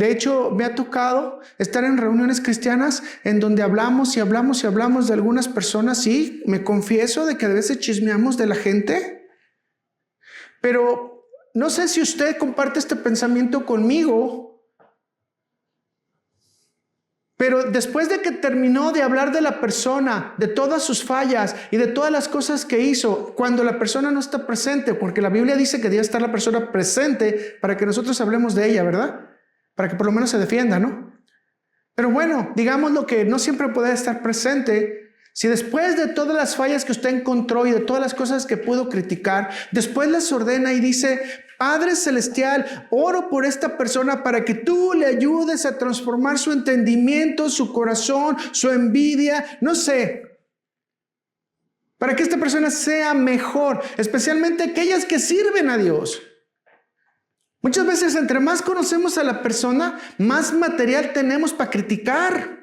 De hecho, me ha tocado estar en reuniones cristianas en donde hablamos y hablamos y hablamos de algunas personas. Sí, me confieso de que a veces chismeamos de la gente, pero no sé si usted comparte este pensamiento conmigo. Pero después de que terminó de hablar de la persona, de todas sus fallas y de todas las cosas que hizo, cuando la persona no está presente, porque la Biblia dice que debe estar la persona presente para que nosotros hablemos de ella, ¿verdad? Para que por lo menos se defienda, ¿no? Pero bueno, digamos lo que no siempre puede estar presente. Si después de todas las fallas que usted encontró y de todas las cosas que pudo criticar, después les ordena y dice: Padre Celestial, oro por esta persona para que tú le ayudes a transformar su entendimiento, su corazón, su envidia, no sé, para que esta persona sea mejor, especialmente aquellas que sirven a Dios. Muchas veces, entre más conocemos a la persona, más material tenemos para criticar.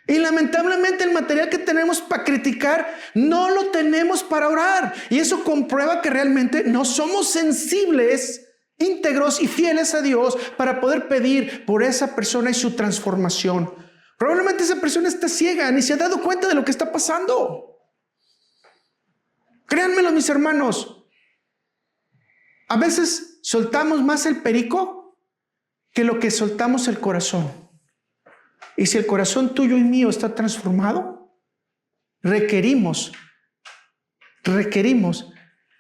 Y lamentablemente el material que tenemos para criticar no lo tenemos para orar. Y eso comprueba que realmente no somos sensibles, íntegros y fieles a Dios para poder pedir por esa persona y su transformación. Probablemente esa persona está ciega, ni se ha dado cuenta de lo que está pasando. Créanmelo, mis hermanos. A veces soltamos más el perico que lo que soltamos el corazón. Y si el corazón tuyo y mío está transformado, requerimos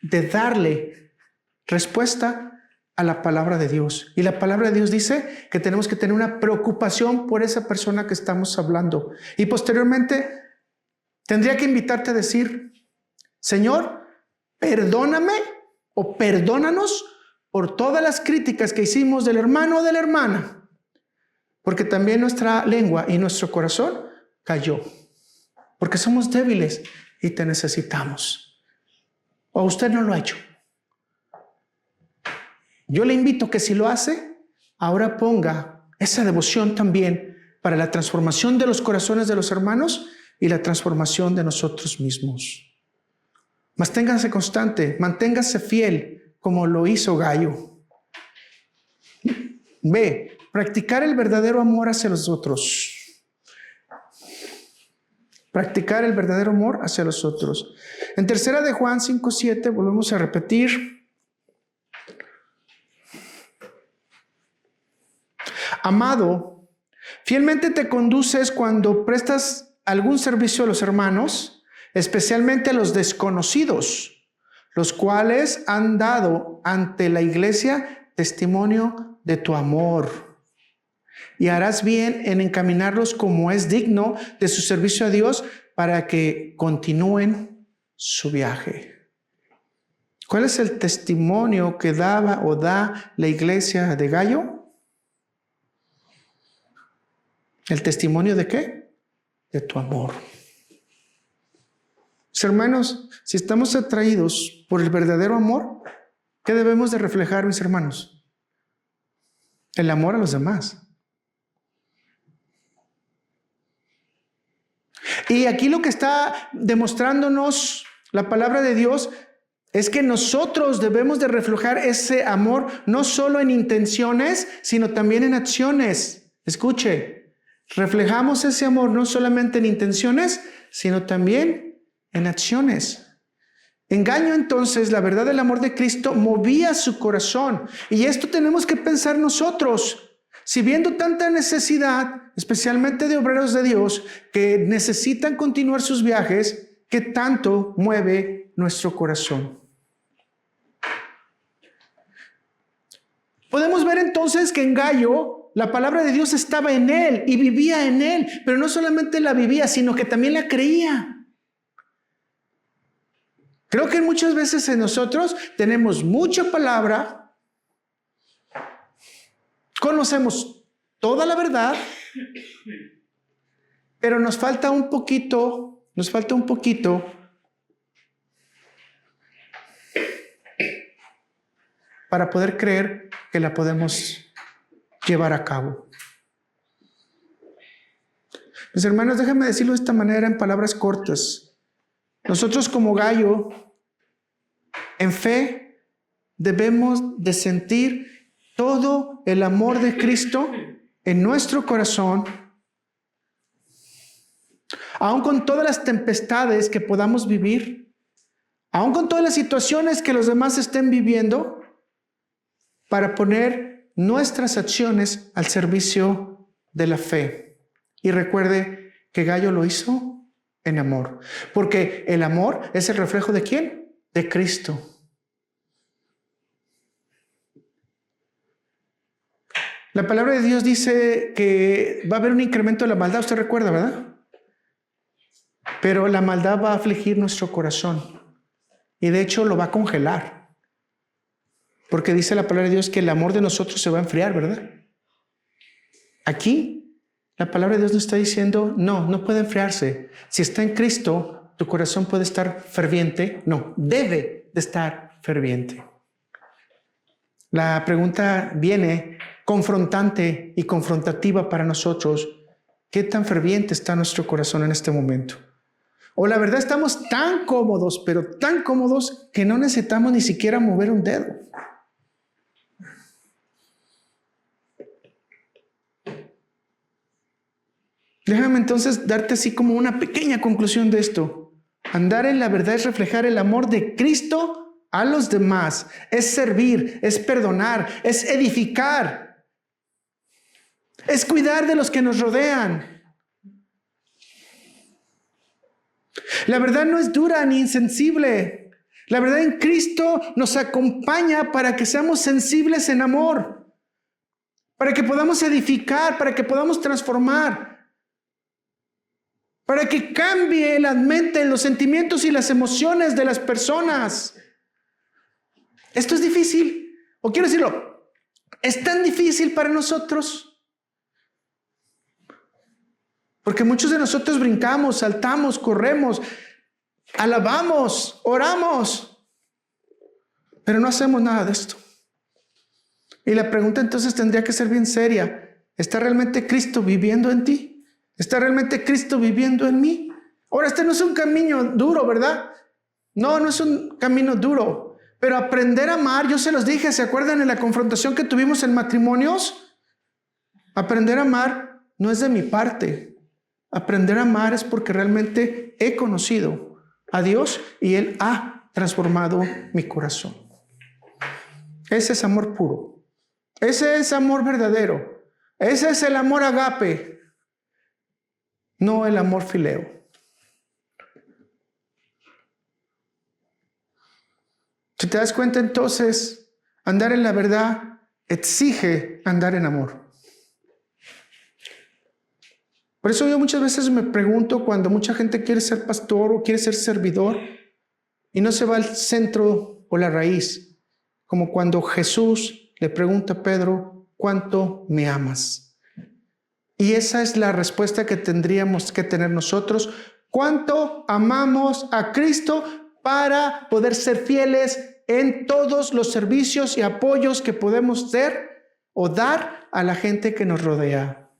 de darle respuesta a la palabra de Dios. Y la palabra de Dios dice que tenemos que tener una preocupación por esa persona que estamos hablando. Y posteriormente tendría que invitarte a decir: Señor, perdóname o perdónanos por todas las críticas que hicimos del hermano o de la hermana. Porque también nuestra lengua y nuestro corazón cayó. Porque somos débiles y te necesitamos. ¿O usted no lo ha hecho? Yo le invito que si lo hace, ahora ponga esa devoción también para la transformación de los corazones de los hermanos y la transformación de nosotros mismos. Manténgase constante, manténgase fiel como lo hizo Gallo. B. Practicar el verdadero amor hacia los otros. Practicar el verdadero amor hacia los otros. En 3 de Juan 5:7 volvemos a repetir: Amado, fielmente te conduces cuando prestas algún servicio a los hermanos, especialmente a los desconocidos, los cuales han dado ante la iglesia testimonio de tu amor. Y harás bien en encaminarlos como es digno de su servicio a Dios para que continúen su viaje. ¿Cuál es el testimonio que daba o da la iglesia de Gallo? ¿El testimonio de qué? De tu amor. Mis hermanos, si estamos atraídos por el verdadero amor, ¿qué debemos de reflejar, mis hermanos? El amor a los demás. Y aquí lo que está demostrándonos la palabra de Dios es que nosotros debemos de reflejar ese amor no solo en intenciones, sino también en acciones. Escuche, reflejamos ese amor no solamente en intenciones, sino también en acciones. Engaño entonces, la verdad del amor de Cristo movía su corazón. Y esto tenemos que pensar nosotros. Si viendo tanta necesidad, especialmente de obreros de Dios, que necesitan continuar sus viajes, ¿qué tanto mueve nuestro corazón? Podemos ver entonces que en Gallo la palabra de Dios estaba en él y vivía en él, pero no solamente la vivía, sino que también la creía. Creo que muchas veces en nosotros tenemos mucha palabra, conocemos toda la verdad, pero nos falta un poquito para poder creer que la podemos llevar a cabo. Mis hermanos, déjenme decirlo de esta manera en palabras cortas. Nosotros como Gallo, en fe, debemos de sentir todo el amor de Cristo en nuestro corazón, aun con todas las tempestades que podamos vivir, aun con todas las situaciones que los demás estén viviendo, para poner nuestras acciones al servicio de la fe. Y recuerde que Gallo lo hizo en amor, porque el amor es el reflejo ¿de quién? De Cristo. La palabra de Dios dice que va a haber un incremento de la maldad, usted recuerda, ¿verdad? Pero la maldad va a afligir nuestro corazón y de hecho lo va a congelar. Porque dice la palabra de Dios que el amor de nosotros se va a enfriar, ¿verdad? Aquí, la palabra de Dios nos está diciendo, no puede enfriarse. Si está en Cristo, tu corazón puede estar ferviente. No, debe de estar ferviente. La pregunta viene confrontante y confrontativa para nosotros. ¿Qué tan ferviente está nuestro corazón en este momento? O la verdad estamos tan cómodos, pero tan cómodos que no necesitamos ni siquiera mover un dedo. Déjame entonces darte así como una pequeña conclusión de esto. Andar en la verdad es reflejar el amor de Cristo a los demás. Es servir, es perdonar, es edificar. Es cuidar de los que nos rodean. La verdad no es dura ni insensible. La verdad en Cristo nos acompaña para que seamos sensibles en amor. Para que podamos edificar, para que podamos transformar. Para que cambie la mente, los sentimientos y las emociones de las personas. Esto es difícil, o quiero decirlo, es tan difícil para nosotros. Porque muchos de nosotros brincamos, saltamos, corremos, alabamos, oramos, pero no hacemos nada de esto. Y la pregunta entonces tendría que ser bien seria. ¿Está realmente Cristo viviendo en ti? ¿Está realmente Cristo viviendo en mí? Ahora, este no es un camino duro, ¿verdad? No es un camino duro. Pero aprender a amar, yo se los dije, ¿se acuerdan en la confrontación que tuvimos en matrimonios? Aprender a amar no es de mi parte. Aprender a amar es porque realmente he conocido a Dios y Él ha transformado mi corazón. Ese es amor puro. Ese es amor verdadero. Ese es el amor agape. No el amor fileo. Si te das cuenta, entonces, andar en la verdad exige andar en amor. Por eso yo muchas veces me pregunto cuando mucha gente quiere ser pastor o quiere ser servidor y no se va al centro o la raíz, como cuando Jesús le pregunta a Pedro, ¿cuánto me amas? Y esa es la respuesta que tendríamos que tener nosotros. ¿Cuánto amamos a Cristo para poder ser fieles en todos los servicios y apoyos que podemos ser o dar a la gente que nos rodea?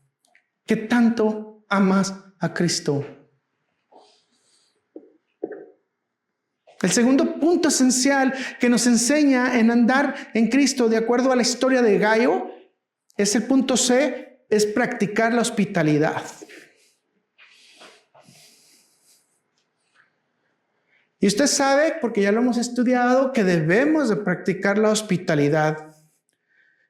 ¿Qué tanto amas a Cristo? El segundo punto esencial que nos enseña en andar en Cristo, de acuerdo a la historia de Gallo, es el punto C, es practicar la hospitalidad. Y usted sabe, porque ya lo hemos estudiado, que debemos de practicar la hospitalidad.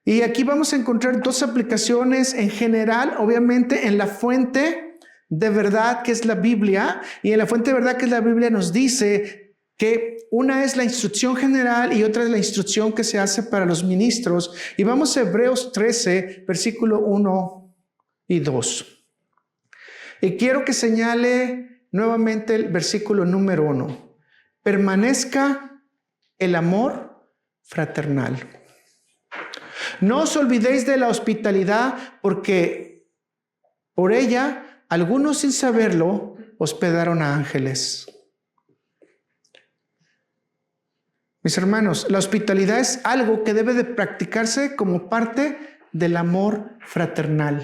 Y aquí vamos a encontrar dos aplicaciones en general, obviamente en la fuente de verdad que es la Biblia, y en la fuente de verdad que es la Biblia nos dice que una es la instrucción general y otra es la instrucción que se hace para los ministros. Y vamos a Hebreos 13, versículo 1 y 2. Y quiero que señale nuevamente el versículo número 1. Permanezca el amor fraternal. No os olvidéis de la hospitalidad, porque por ella algunos sin saberlo hospedaron a ángeles. Mis hermanos, la hospitalidad es algo que debe de practicarse como parte del amor fraternal.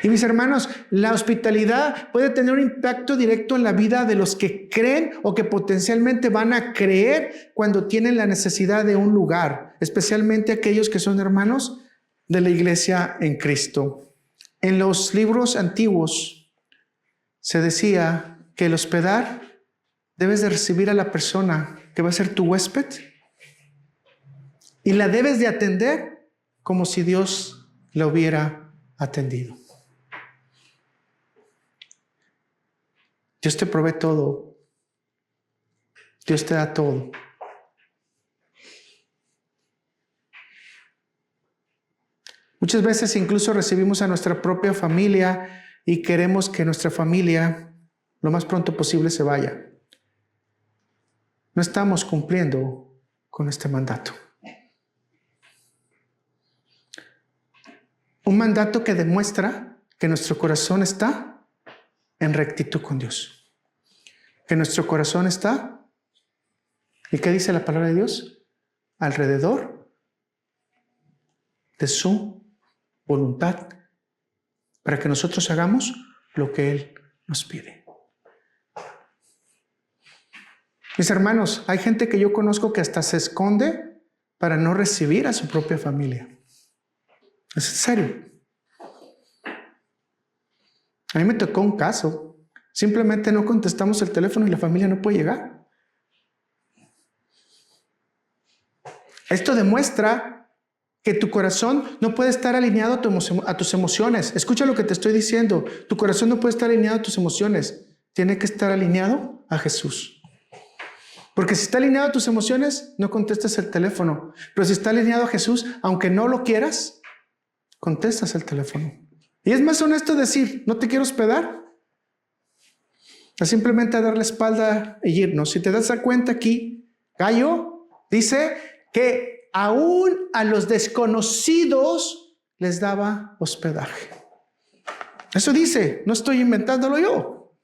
Y mis hermanos, la hospitalidad puede tener un impacto directo en la vida de los que creen o que potencialmente van a creer cuando tienen la necesidad de un lugar, especialmente aquellos que son hermanos de la iglesia en Cristo. En los libros antiguos se decía que el hospedar debes de recibir a la persona que va a ser tu huésped y la debes de atender como si Dios la hubiera atendido. Dios te provee todo. Dios te da todo. Muchas veces incluso recibimos a nuestra propia familia y queremos que nuestra familia lo más pronto posible se vaya. No estamos cumpliendo con este mandato. Un mandato que demuestra que nuestro corazón está en rectitud con Dios. Que nuestro corazón está, ¿y qué dice la palabra de Dios? Alrededor de su voluntad, para que nosotros hagamos lo que Él nos pide. Mis hermanos, hay gente que yo conozco que hasta se esconde para no recibir a su propia familia. Es en serio. A mí me tocó un caso. Simplemente no contestamos el teléfono y la familia no puede llegar. Esto demuestra que tu corazón no puede estar alineado a tus emociones. Escucha lo que te estoy diciendo. Tu corazón no puede estar alineado a tus emociones. Tiene que estar alineado a Jesús. Porque si está alineado a tus emociones, no contestas el teléfono. Pero si está alineado a Jesús, aunque no lo quieras, contestas el teléfono. Y es más honesto decir, no te quiero hospedar, a simplemente dar la espalda e irnos. Si te das cuenta aquí, Gallo dice que aún a los desconocidos les daba hospedaje. Eso dice, no estoy inventándolo yo.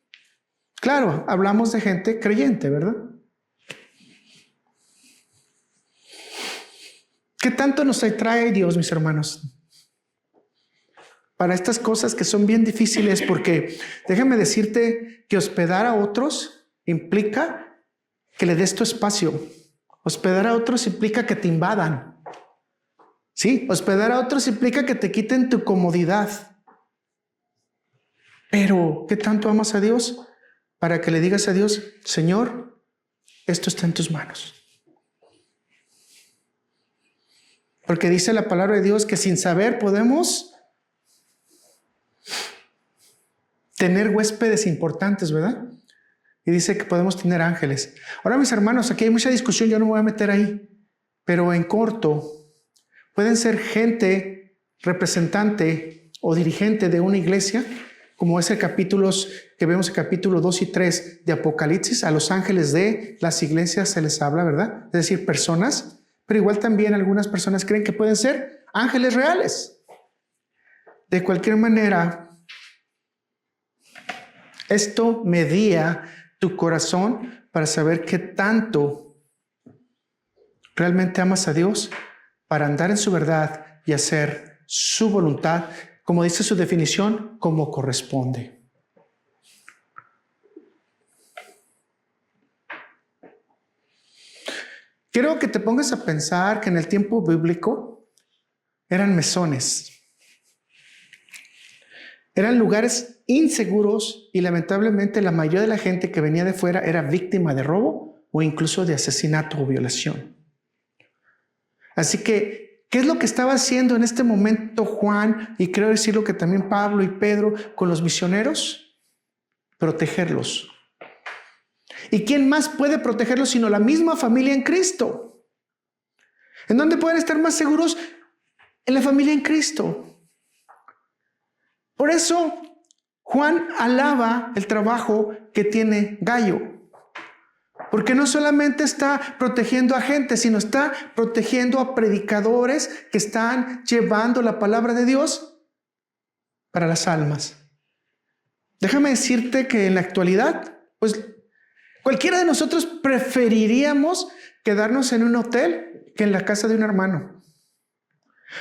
Claro, hablamos de gente creyente, ¿verdad? ¿Qué tanto nos atrae Dios, mis hermanos? Para estas cosas que son bien difíciles, porque déjame decirte que hospedar a otros implica que le des tu espacio. Hospedar a otros implica que te invadan. Sí, hospedar a otros implica que te quiten tu comodidad. Pero, ¿qué tanto amas a Dios? Para que le digas a Dios, Señor, esto está en tus manos. Porque dice la palabra de Dios que sin saber podemos tener huéspedes importantes, ¿verdad? Y dice que podemos tener ángeles. Ahora, mis hermanos, aquí hay mucha discusión, yo no me voy a meter ahí, pero en corto, pueden ser gente representante o dirigente de una iglesia, como es el capítulos que vemos, el capítulo 2 y 3 de Apocalipsis. A los ángeles de las iglesias se les habla, ¿verdad? Es decir, personas, pero igual también algunas personas creen que pueden ser ángeles reales. De cualquier manera, esto medía tu corazón para saber qué tanto realmente amas a Dios, para andar en su verdad y hacer su voluntad, como dice su definición, como corresponde. Quiero que te pongas a pensar que en el tiempo bíblico eran mesones. Eran lugares inseguros y lamentablemente la mayoría de la gente que venía de fuera era víctima de robo o incluso de asesinato o violación. Así que, ¿qué es lo que estaba haciendo en este momento Juan? Y creo decirlo que también Pablo y Pedro con los misioneros. Protegerlos. ¿Y quién más puede protegerlos sino la misma familia en Cristo? ¿En dónde pueden estar más seguros? En la familia en Cristo. Por eso Juan alaba el trabajo que tiene Gallo. Porque no solamente está protegiendo a gente, sino está protegiendo a predicadores que están llevando la palabra de Dios para las almas. Déjame decirte que en la actualidad, pues cualquiera de nosotros preferiríamos quedarnos en un hotel que en la casa de un hermano.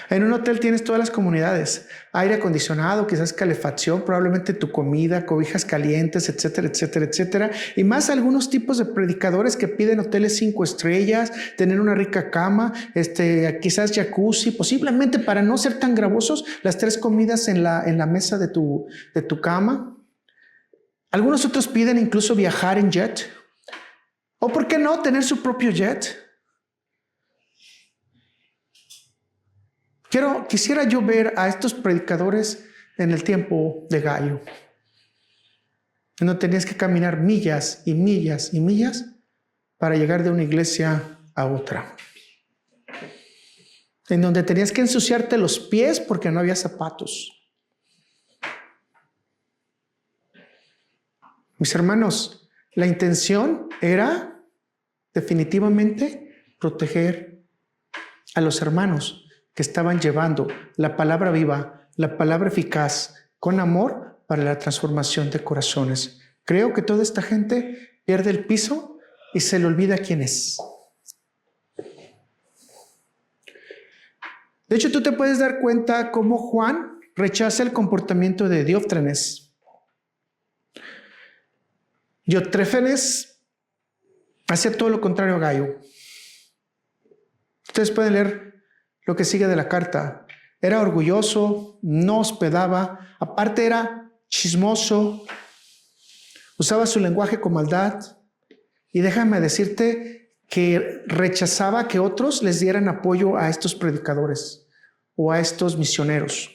En un hotel tienes todas las comunidades, aire acondicionado, quizás calefacción, probablemente tu comida, cobijas calientes, etcétera, etcétera, etcétera. Y más algunos tipos de predicadores que piden hoteles 5 estrellas, tener una rica cama, quizás jacuzzi, posiblemente para no ser tan gravosos, las 3 comidas en la mesa de tu cama. Algunos otros piden incluso viajar en jet. O por qué no, tener su propio jet. Quisiera yo ver a estos predicadores en el tiempo de Gallo. No tenías que caminar millas y millas y millas para llegar de una iglesia a otra. En donde tenías que ensuciarte los pies porque no había zapatos. Mis hermanos, la intención era definitivamente proteger a los hermanos que estaban llevando la palabra viva, la palabra eficaz, con amor para la transformación de corazones. Creo que toda esta gente pierde el piso y se le olvida quién es. De hecho, tú te puedes dar cuenta cómo Juan rechaza el comportamiento de Diótrefes. Diótrefes hacía todo lo contrario a Gallo. Ustedes pueden leer lo que sigue de la carta. Era orgulloso, no hospedaba, aparte era chismoso, usaba su lenguaje con maldad. Y déjame decirte que rechazaba que otros les dieran apoyo a estos predicadores o a estos misioneros.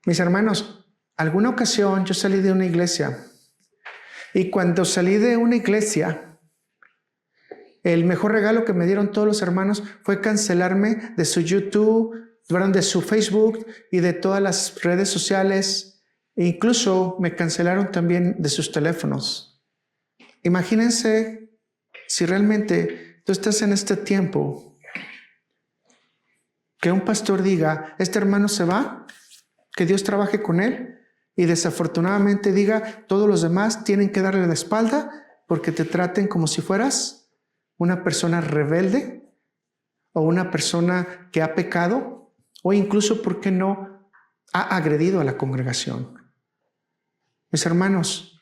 Mis hermanos, alguna ocasión yo salí de una iglesia y cuando salí de una iglesia, el mejor regalo que me dieron todos los hermanos fue cancelarme de su YouTube, de su Facebook y de todas las redes sociales. E incluso me cancelaron también de sus teléfonos. Imagínense si realmente tú estás en este tiempo, que un pastor diga, este hermano se va, que Dios trabaje con él, y desafortunadamente diga, todos los demás tienen que darle la espalda porque te traten como si fueras una persona rebelde o una persona que ha pecado o incluso, ¿por qué no?, ha agredido a la congregación. Mis hermanos,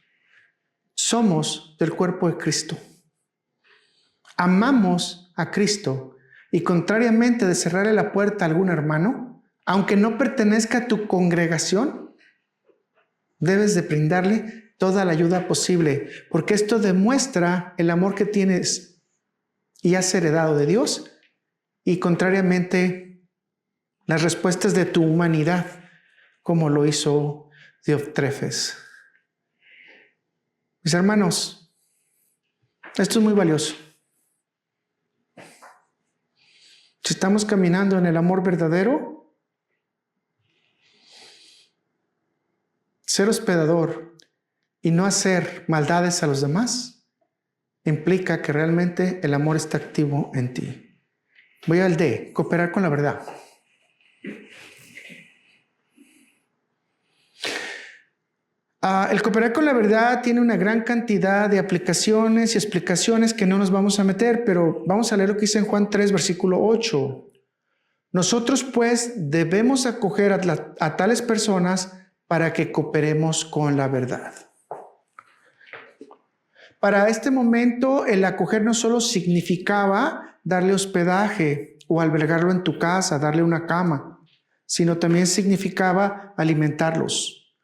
somos del cuerpo de Cristo. Amamos a Cristo y contrariamente de cerrarle la puerta a algún hermano, aunque no pertenezca a tu congregación, debes de brindarle toda la ayuda posible, porque esto demuestra el amor que tienes y has heredado de Dios, y contrariamente las respuestas de tu humanidad, como lo hizo Diótrefes. Mis hermanos, esto es muy valioso. Si estamos caminando en el amor verdadero, ser hospedador y no hacer maldades a los demás implica que realmente el amor está activo en ti. Voy al D, cooperar con la verdad. El cooperar con la verdad tiene una gran cantidad de aplicaciones y explicaciones que no nos vamos a meter, pero vamos a leer lo que dice en Juan 3, versículo 8. Nosotros pues debemos acoger a tales personas para que cooperemos con la verdad. Para este momento, el acoger no solo significaba darle hospedaje o albergarlo en tu casa, darle una cama, sino también significaba alimentarlos,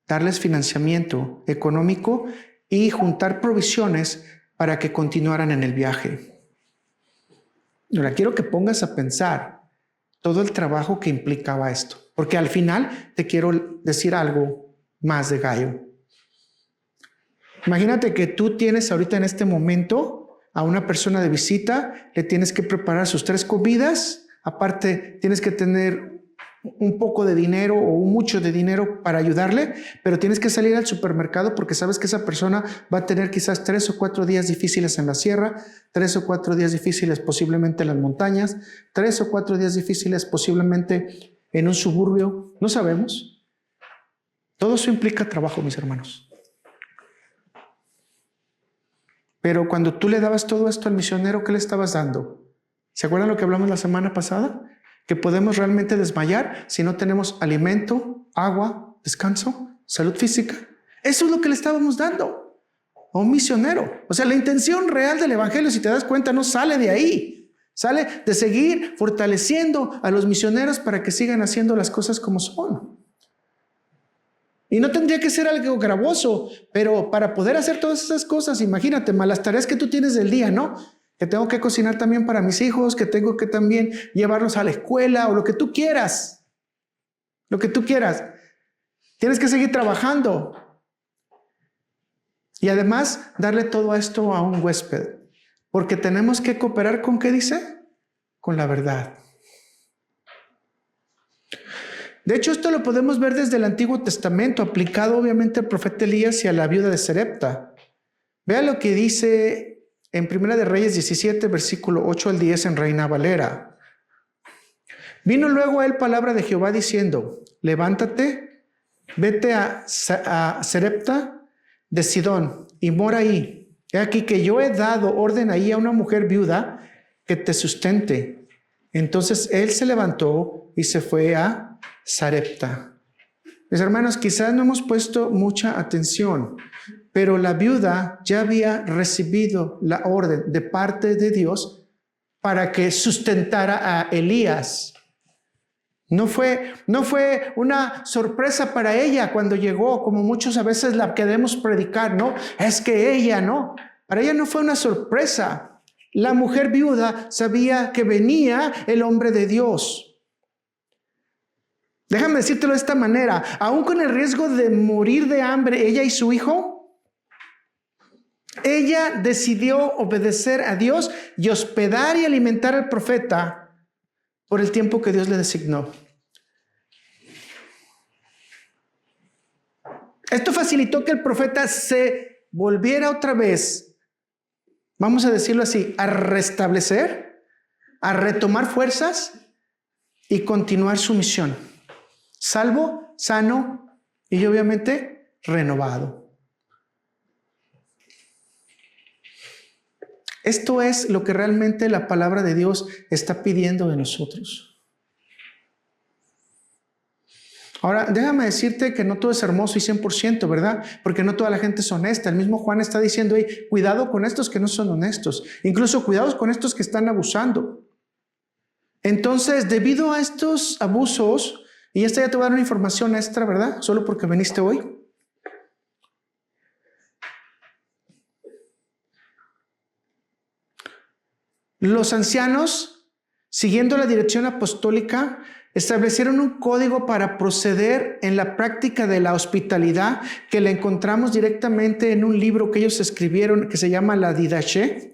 darles financiamiento económico y juntar provisiones para que continuaran en el viaje. Ahora, quiero que pongas a pensar todo el trabajo que implicaba esto, porque al final te quiero decir algo más de Gallo. Imagínate que tú tienes ahorita en este momento a una persona de visita, le tienes que preparar sus 3 comidas, aparte tienes que tener un poco de dinero o mucho de dinero para ayudarle, pero tienes que salir al supermercado porque sabes que esa persona va a tener quizás 3 o 4 días difíciles en la sierra, 3 o 4 días difíciles posiblemente en las montañas, 3 o 4 días difíciles posiblemente en un suburbio, no sabemos. Todo eso implica trabajo, mis hermanos. Pero cuando tú le dabas todo esto al misionero, ¿qué le estabas dando? ¿Se acuerdan lo que hablamos la semana pasada? Que podemos realmente desmayar si no tenemos alimento, agua, descanso, salud física. Eso es lo que le estábamos dando a un misionero. O sea, la intención real del evangelio, si te das cuenta, no sale de ahí. Sale de seguir fortaleciendo a los misioneros para que sigan haciendo las cosas como son. Y no tendría que ser algo gravoso, pero para poder hacer todas esas cosas, imagínate, más las tareas que tú tienes del día, ¿no? Que tengo que cocinar también para mis hijos, que tengo que también llevarlos a la escuela o lo que tú quieras. Lo que tú quieras. Tienes que seguir trabajando. Y además, darle todo esto a un huésped. Porque tenemos que cooperar con, ¿qué dice? Con la verdad. De hecho, esto lo podemos ver desde el Antiguo Testamento, aplicado obviamente al profeta Elías y a la viuda de Sarepta. Vea lo que dice en Primera de Reyes 17, versículo 8 al 10 en Reina Valera. Vino luego a él palabra de Jehová diciendo, levántate, vete a Sarepta de Sidón y mora ahí. He aquí que yo he dado orden ahí a una mujer viuda que te sustente. Entonces él se levantó y se fue a Sarepta. Mis hermanos, quizás no hemos puesto mucha atención, pero la viuda ya había recibido la orden de parte de Dios para que sustentara a Elías. No fue una sorpresa para ella cuando llegó, como muchos a veces la queremos predicar, ¿no? Es que ella, ¿no? Para ella no fue una sorpresa. La mujer viuda sabía que venía el hombre de Dios. Déjame decírtelo de esta manera, aún con el riesgo de morir de hambre, ella y su hijo, ella decidió obedecer a Dios y hospedar y alimentar al profeta por el tiempo que Dios le designó. Esto facilitó que el profeta se volviera otra vez, vamos a decirlo así, a restablecer, a retomar fuerzas y continuar su misión. Salvo, sano y obviamente renovado. Esto es lo que realmente la palabra de Dios está pidiendo de nosotros. Ahora, déjame decirte que no todo es hermoso y 100%, ¿verdad? Porque no toda la gente es honesta. El mismo Juan está diciendo, hey, cuidado con estos que no son honestos. Incluso cuidados con estos que están abusando. Entonces, debido a estos abusos, y esta ya te voy a dar una información extra, ¿verdad? Solo porque viniste hoy. Los ancianos, siguiendo la dirección apostólica, establecieron un código para proceder en la práctica de la hospitalidad que la encontramos directamente en un libro que ellos escribieron que se llama la Didache,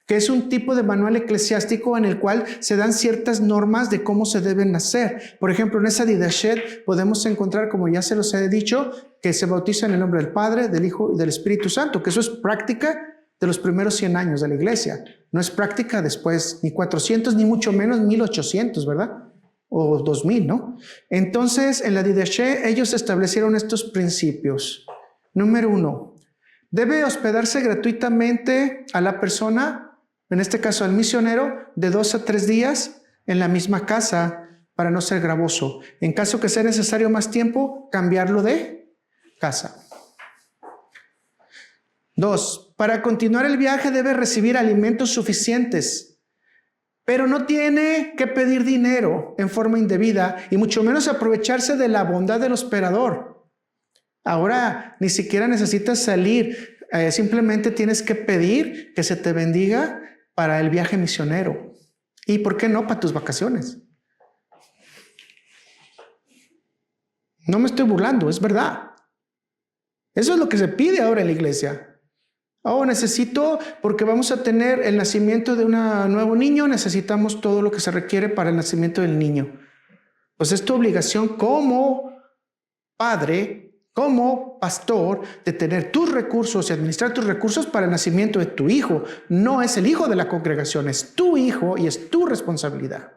que es un tipo de manual eclesiástico en el cual se dan ciertas normas de cómo se deben hacer. Por ejemplo, en esa Didache podemos encontrar, como ya se los he dicho, que se bautiza en el nombre del Padre, del Hijo y del Espíritu Santo, que eso es práctica de los primeros 100 años de la iglesia. No es práctica después ni 400, ni mucho menos 1800, ¿verdad? O 2000, ¿no? Entonces, en la Didache ellos establecieron estos principios. Número 1, debe hospedarse gratuitamente a la persona, en este caso al misionero, de 2 a 3 días en la misma casa para no ser gravoso. En caso que sea necesario más tiempo, cambiarlo de casa. 2, para continuar el viaje debe recibir alimentos suficientes, pero no tiene que pedir dinero en forma indebida y mucho menos aprovecharse de la bondad del hospedador. Ahora ni siquiera necesitas salir, simplemente tienes que pedir que se te bendiga para el viaje misionero. ¿Y por qué no para tus vacaciones? No me estoy burlando, es verdad. Eso es lo que se pide ahora en la iglesia. Oh, necesito, porque vamos a tener el nacimiento de un nuevo niño, necesitamos todo lo que se requiere para el nacimiento del niño. Pues es tu obligación como padre, como pastor, de tener tus recursos y administrar tus recursos para el nacimiento de tu hijo. No es el hijo de la congregación, es tu hijo y es tu responsabilidad.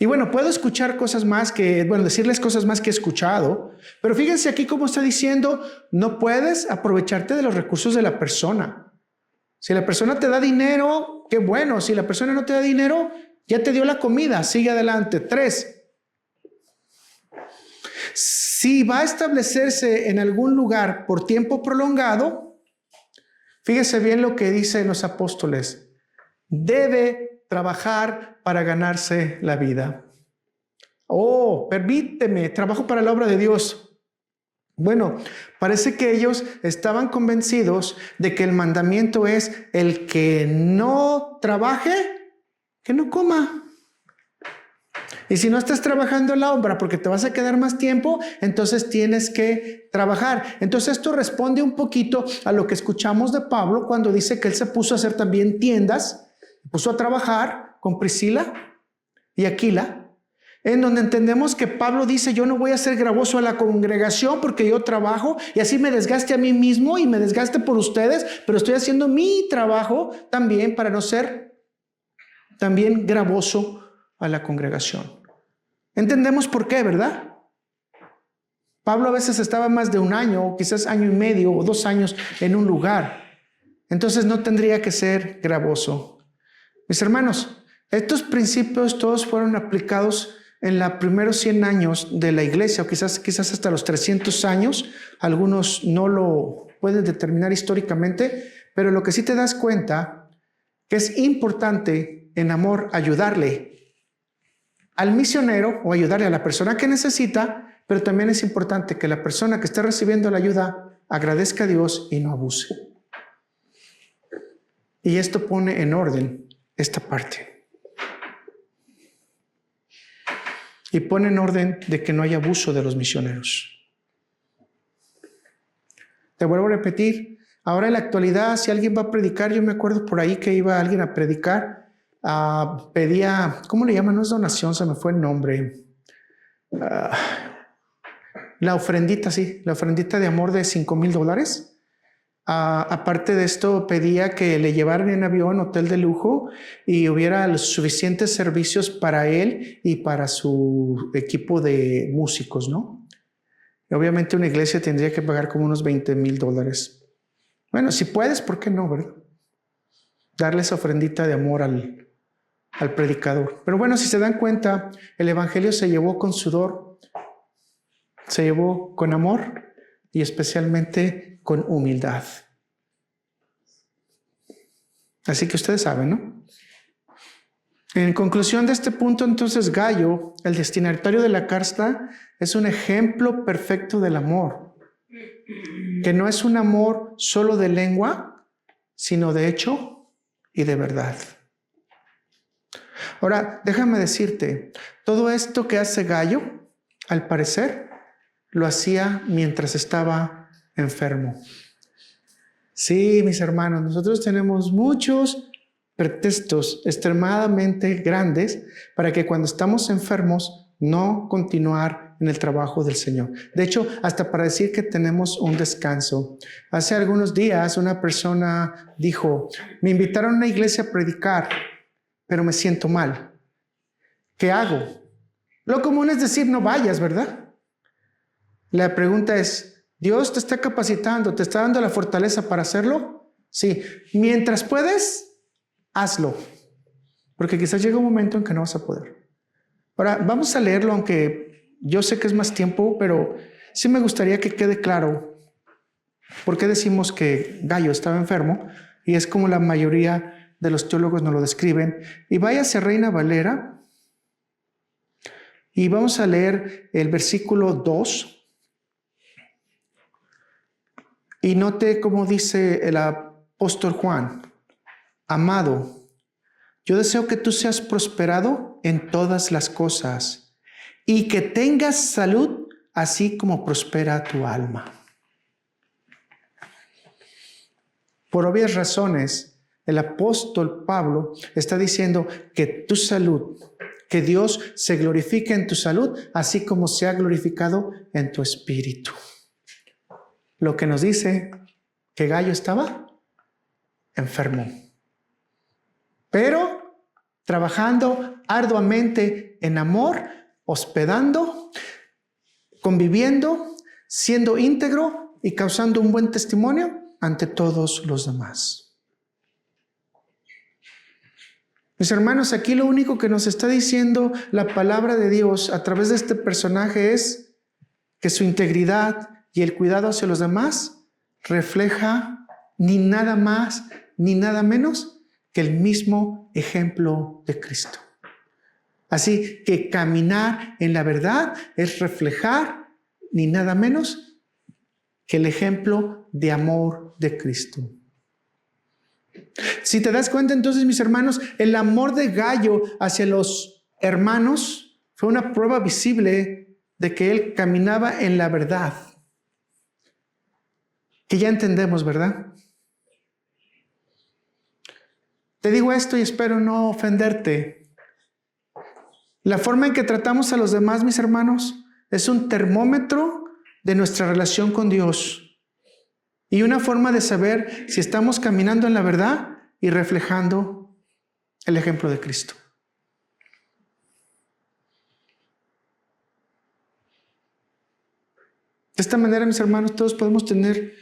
Y bueno, puedo escuchar cosas más que, decirles cosas más que he escuchado, pero fíjense aquí cómo está diciendo, no puedes aprovecharte de los recursos de la persona. Si la persona te da dinero, qué bueno. Si la persona no te da dinero, ya te dio la comida, sigue adelante. 3, si va a establecerse en algún lugar por tiempo prolongado, fíjese bien lo que dicen los apóstoles. Debe trabajar para ganarse la vida. Oh, permíteme, trabajo para la obra de Dios. Bueno, parece que ellos estaban convencidos de que el mandamiento es el que no trabaje, que no coma. Y si no estás trabajando en la obra porque te vas a quedar más tiempo, entonces tienes que trabajar. Entonces esto responde un poquito a lo que escuchamos de Pablo cuando dice que él se puso a hacer también tiendas, puso a trabajar con Priscila y Aquila, en donde entendemos que Pablo dice, yo no voy a ser gravoso a la congregación porque yo trabajo y así me desgaste a mí mismo y me desgaste por ustedes, pero estoy haciendo mi trabajo también para no ser también gravoso a la congregación. Entendemos por qué, ¿verdad? Pablo a veces estaba más de un año, o quizás año y medio o 2 años en un lugar. Entonces no tendría que ser gravoso. Mis hermanos, estos principios todos fueron aplicados en los primeros 100 años de la iglesia, o quizás hasta los 300 años. Algunos no lo pueden determinar históricamente, pero lo que sí te das cuenta que es importante en amor ayudarle al misionero o ayudarle a la persona que necesita, pero también es importante que la persona que está recibiendo la ayuda agradezca a Dios y no abuse. Y esto pone en orden esta parte. Y pone en orden de que no haya abuso de los misioneros. Te vuelvo a repetir, ahora en la actualidad, si alguien va a predicar, yo me acuerdo por ahí que iba alguien a predicar, pedía, ¿cómo le llaman? No es donación, se me fue el nombre. La ofrendita, sí, la ofrendita de amor de $5,000. Aparte de esto, pedía que le llevaran en avión, hotel de lujo, y hubiera los suficientes servicios para él y para su equipo de músicos, ¿no? Y obviamente una iglesia tendría que pagar como unos $20,000. Bueno, si puedes, ¿por qué no, verdad? Darle esa ofrendita de amor al predicador. Pero bueno, si se dan cuenta, el evangelio se llevó con sudor, se llevó con amor y especialmente con humildad. Así que ustedes saben, ¿no? En conclusión de este punto, entonces, Gayo, el destinatario de la carta, es un ejemplo perfecto del amor, que no es un amor solo de lengua, sino de hecho y de verdad. Ahora, déjame decirte, todo esto que hace Gayo, al parecer, lo hacía mientras estaba enfermo. Sí, mis hermanos, nosotros tenemos muchos pretextos extremadamente grandes para que cuando estamos enfermos no continuar en el trabajo del Señor. De hecho, hasta para decir que tenemos un descanso. Hace algunos días una persona dijo, me invitaron a una iglesia a predicar, pero me siento mal. ¿Qué hago? Lo común es decir, no vayas, ¿verdad? La pregunta es, ¿Dios te está capacitando, te está dando la fortaleza para hacerlo? Sí. Mientras puedes, hazlo. Porque quizás llega un momento en que no vas a poder. Ahora, vamos a leerlo, aunque yo sé que es más tiempo, pero sí me gustaría que quede claro por qué decimos que Gayo estaba enfermo, y es como la mayoría de los teólogos nos lo describen. Y váyase a Reina Valera, y vamos a leer el versículo 2. Y note cómo dice el apóstol Juan, amado, yo deseo que tú seas prosperado en todas las cosas y que tengas salud así como prospera tu alma. Por obvias razones, el apóstol Pablo está diciendo que tu salud, que Dios se glorifique en tu salud, así como se ha glorificado en tu espíritu. Lo que nos dice que Gayo estaba enfermo, pero trabajando arduamente en amor, hospedando, conviviendo, siendo íntegro y causando un buen testimonio ante todos los demás. Mis hermanos, aquí lo único que nos está diciendo la palabra de Dios a través de este personaje es que su integridad y el cuidado hacia los demás refleja ni nada más ni nada menos que el mismo ejemplo de Cristo. Así que caminar en la verdad es reflejar ni nada menos que el ejemplo de amor de Cristo. Si te das cuenta, entonces, mis hermanos, el amor de Gayo hacia los hermanos fue una prueba visible de que él caminaba en la verdad. Que ya entendemos, ¿verdad? Te digo esto y espero no ofenderte. La forma en que tratamos a los demás, mis hermanos, es un termómetro de nuestra relación con Dios. Y una forma de saber si estamos caminando en la verdad y reflejando el ejemplo de Cristo. De esta manera, mis hermanos, todos podemos tener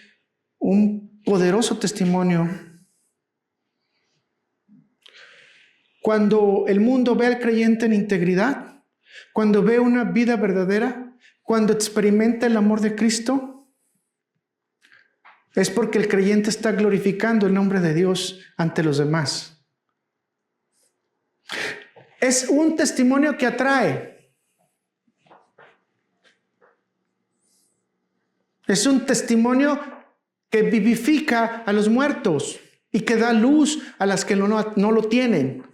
un poderoso testimonio. Cuando el mundo ve al creyente en integridad, cuando ve una vida verdadera, cuando experimenta el amor de Cristo, es porque el creyente está glorificando el nombre de Dios ante los demás. Es un testimonio que atrae. Es un testimonio que vivifica a los muertos y que da luz a las que no lo tienen.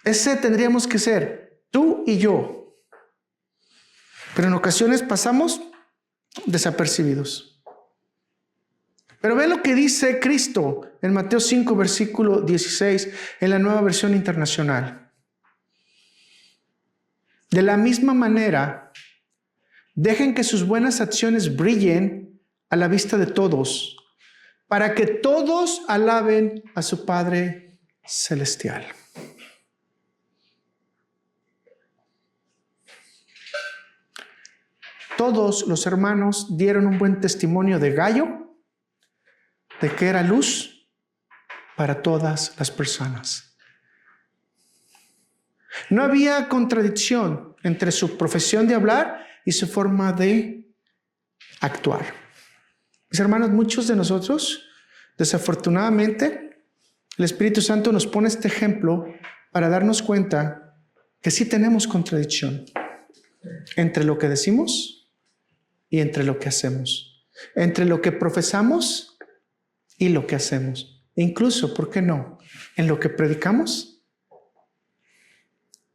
Ese tendríamos que ser, tú y yo. Pero en ocasiones pasamos desapercibidos. Pero ve lo que dice Cristo en Mateo 5, versículo 16, en la Nueva Versión Internacional. De la misma manera, dejen que sus buenas acciones brillen a la vista de todos, para que todos alaben a su Padre Celestial. Todos los hermanos dieron un buen testimonio de Gayo, de que era luz para todas las personas. No había contradicción entre su profesión de hablar y su forma de actuar. Mis hermanos, muchos de nosotros, desafortunadamente, el Espíritu Santo nos pone este ejemplo para darnos cuenta que sí tenemos contradicción entre lo que decimos y entre lo que hacemos, entre lo que profesamos y lo que hacemos. Incluso, ¿por qué no?, en lo que predicamos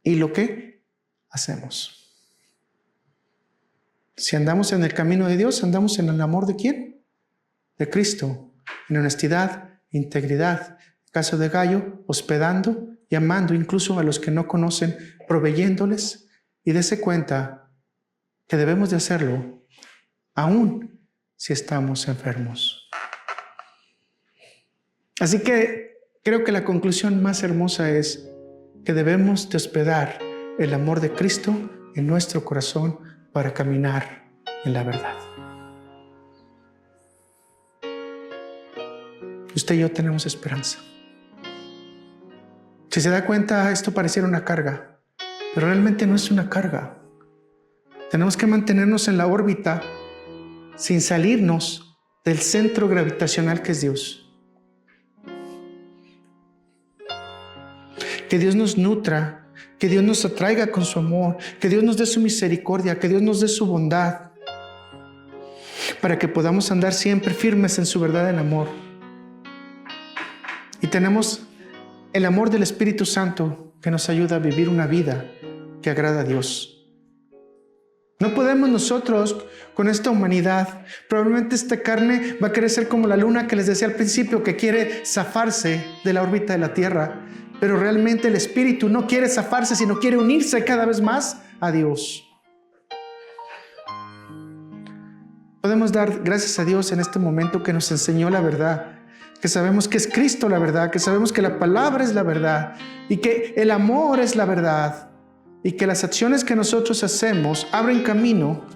y lo que hacemos. Si andamos en el camino de Dios, andamos en el amor de ¿quién? De Cristo, en honestidad, integridad. En caso de Gayo, hospedando y amando incluso a los que no conocen, proveyéndoles, y dése cuenta que debemos de hacerlo aún si estamos enfermos. Así que creo que la conclusión más hermosa es que debemos de hospedar el amor de Cristo en nuestro corazón para caminar en la verdad. Usted y yo tenemos esperanza. Si se da cuenta, esto pareciera una carga, pero realmente no es una carga. Tenemos que mantenernos en la órbita sin salirnos del centro gravitacional que es Dios. Que Dios nos nutra, que Dios nos atraiga con su amor, que Dios nos dé su misericordia, que Dios nos dé su bondad, para que podamos andar siempre firmes en su verdad en amor. Y tenemos el amor del Espíritu Santo que nos ayuda a vivir una vida que agrada a Dios. No podemos nosotros con esta humanidad, probablemente esta carne va a querer ser como la luna que les decía al principio, que quiere zafarse de la órbita de la Tierra. Pero realmente el Espíritu no quiere zafarse, sino quiere unirse cada vez más a Dios. Podemos dar gracias a Dios en este momento que nos enseñó la verdad, que sabemos que es Cristo la verdad, que sabemos que la palabra es la verdad y que el amor es la verdad y que las acciones que nosotros hacemos abren camino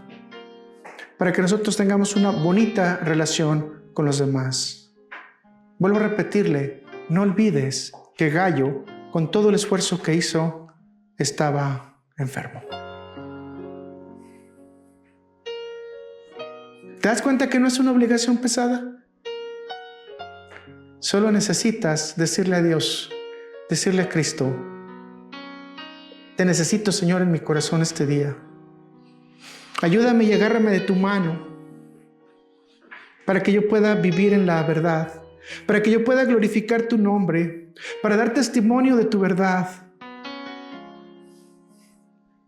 para que nosotros tengamos una bonita relación con los demás. Vuelvo a repetirle, no olvides que Gayo, con todo el esfuerzo que hizo, estaba enfermo. ¿Te das cuenta que no es una obligación pesada? Solo necesitas decirle a Dios, decirle a Cristo: te necesito, Señor, en mi corazón este día. Ayúdame y agárrame de tu mano para que yo pueda vivir en la verdad, para que yo pueda glorificar tu nombre, para dar testimonio de tu verdad,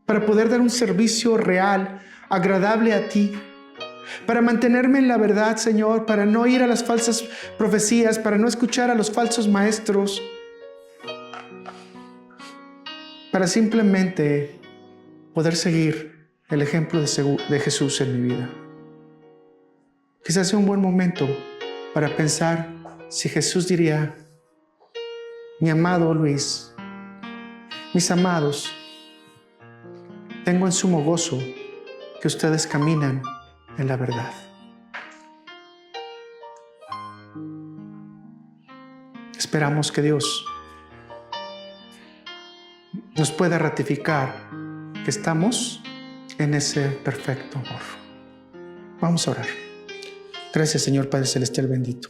para poder dar un servicio real, agradable a ti, para mantenerme en la verdad, Señor, para no ir a las falsas profecías, para no escuchar a los falsos maestros, para simplemente poder seguir el ejemplo de Jesús en mi vida. Quizás sea un buen momento para pensar si Jesús diría: mi amado Luis, mis amados, tengo en sumo gozo que ustedes caminan en la verdad. Esperamos que Dios nos pueda ratificar que estamos en ese perfecto amor. Vamos a orar. Gracias, Señor Padre Celestial bendito.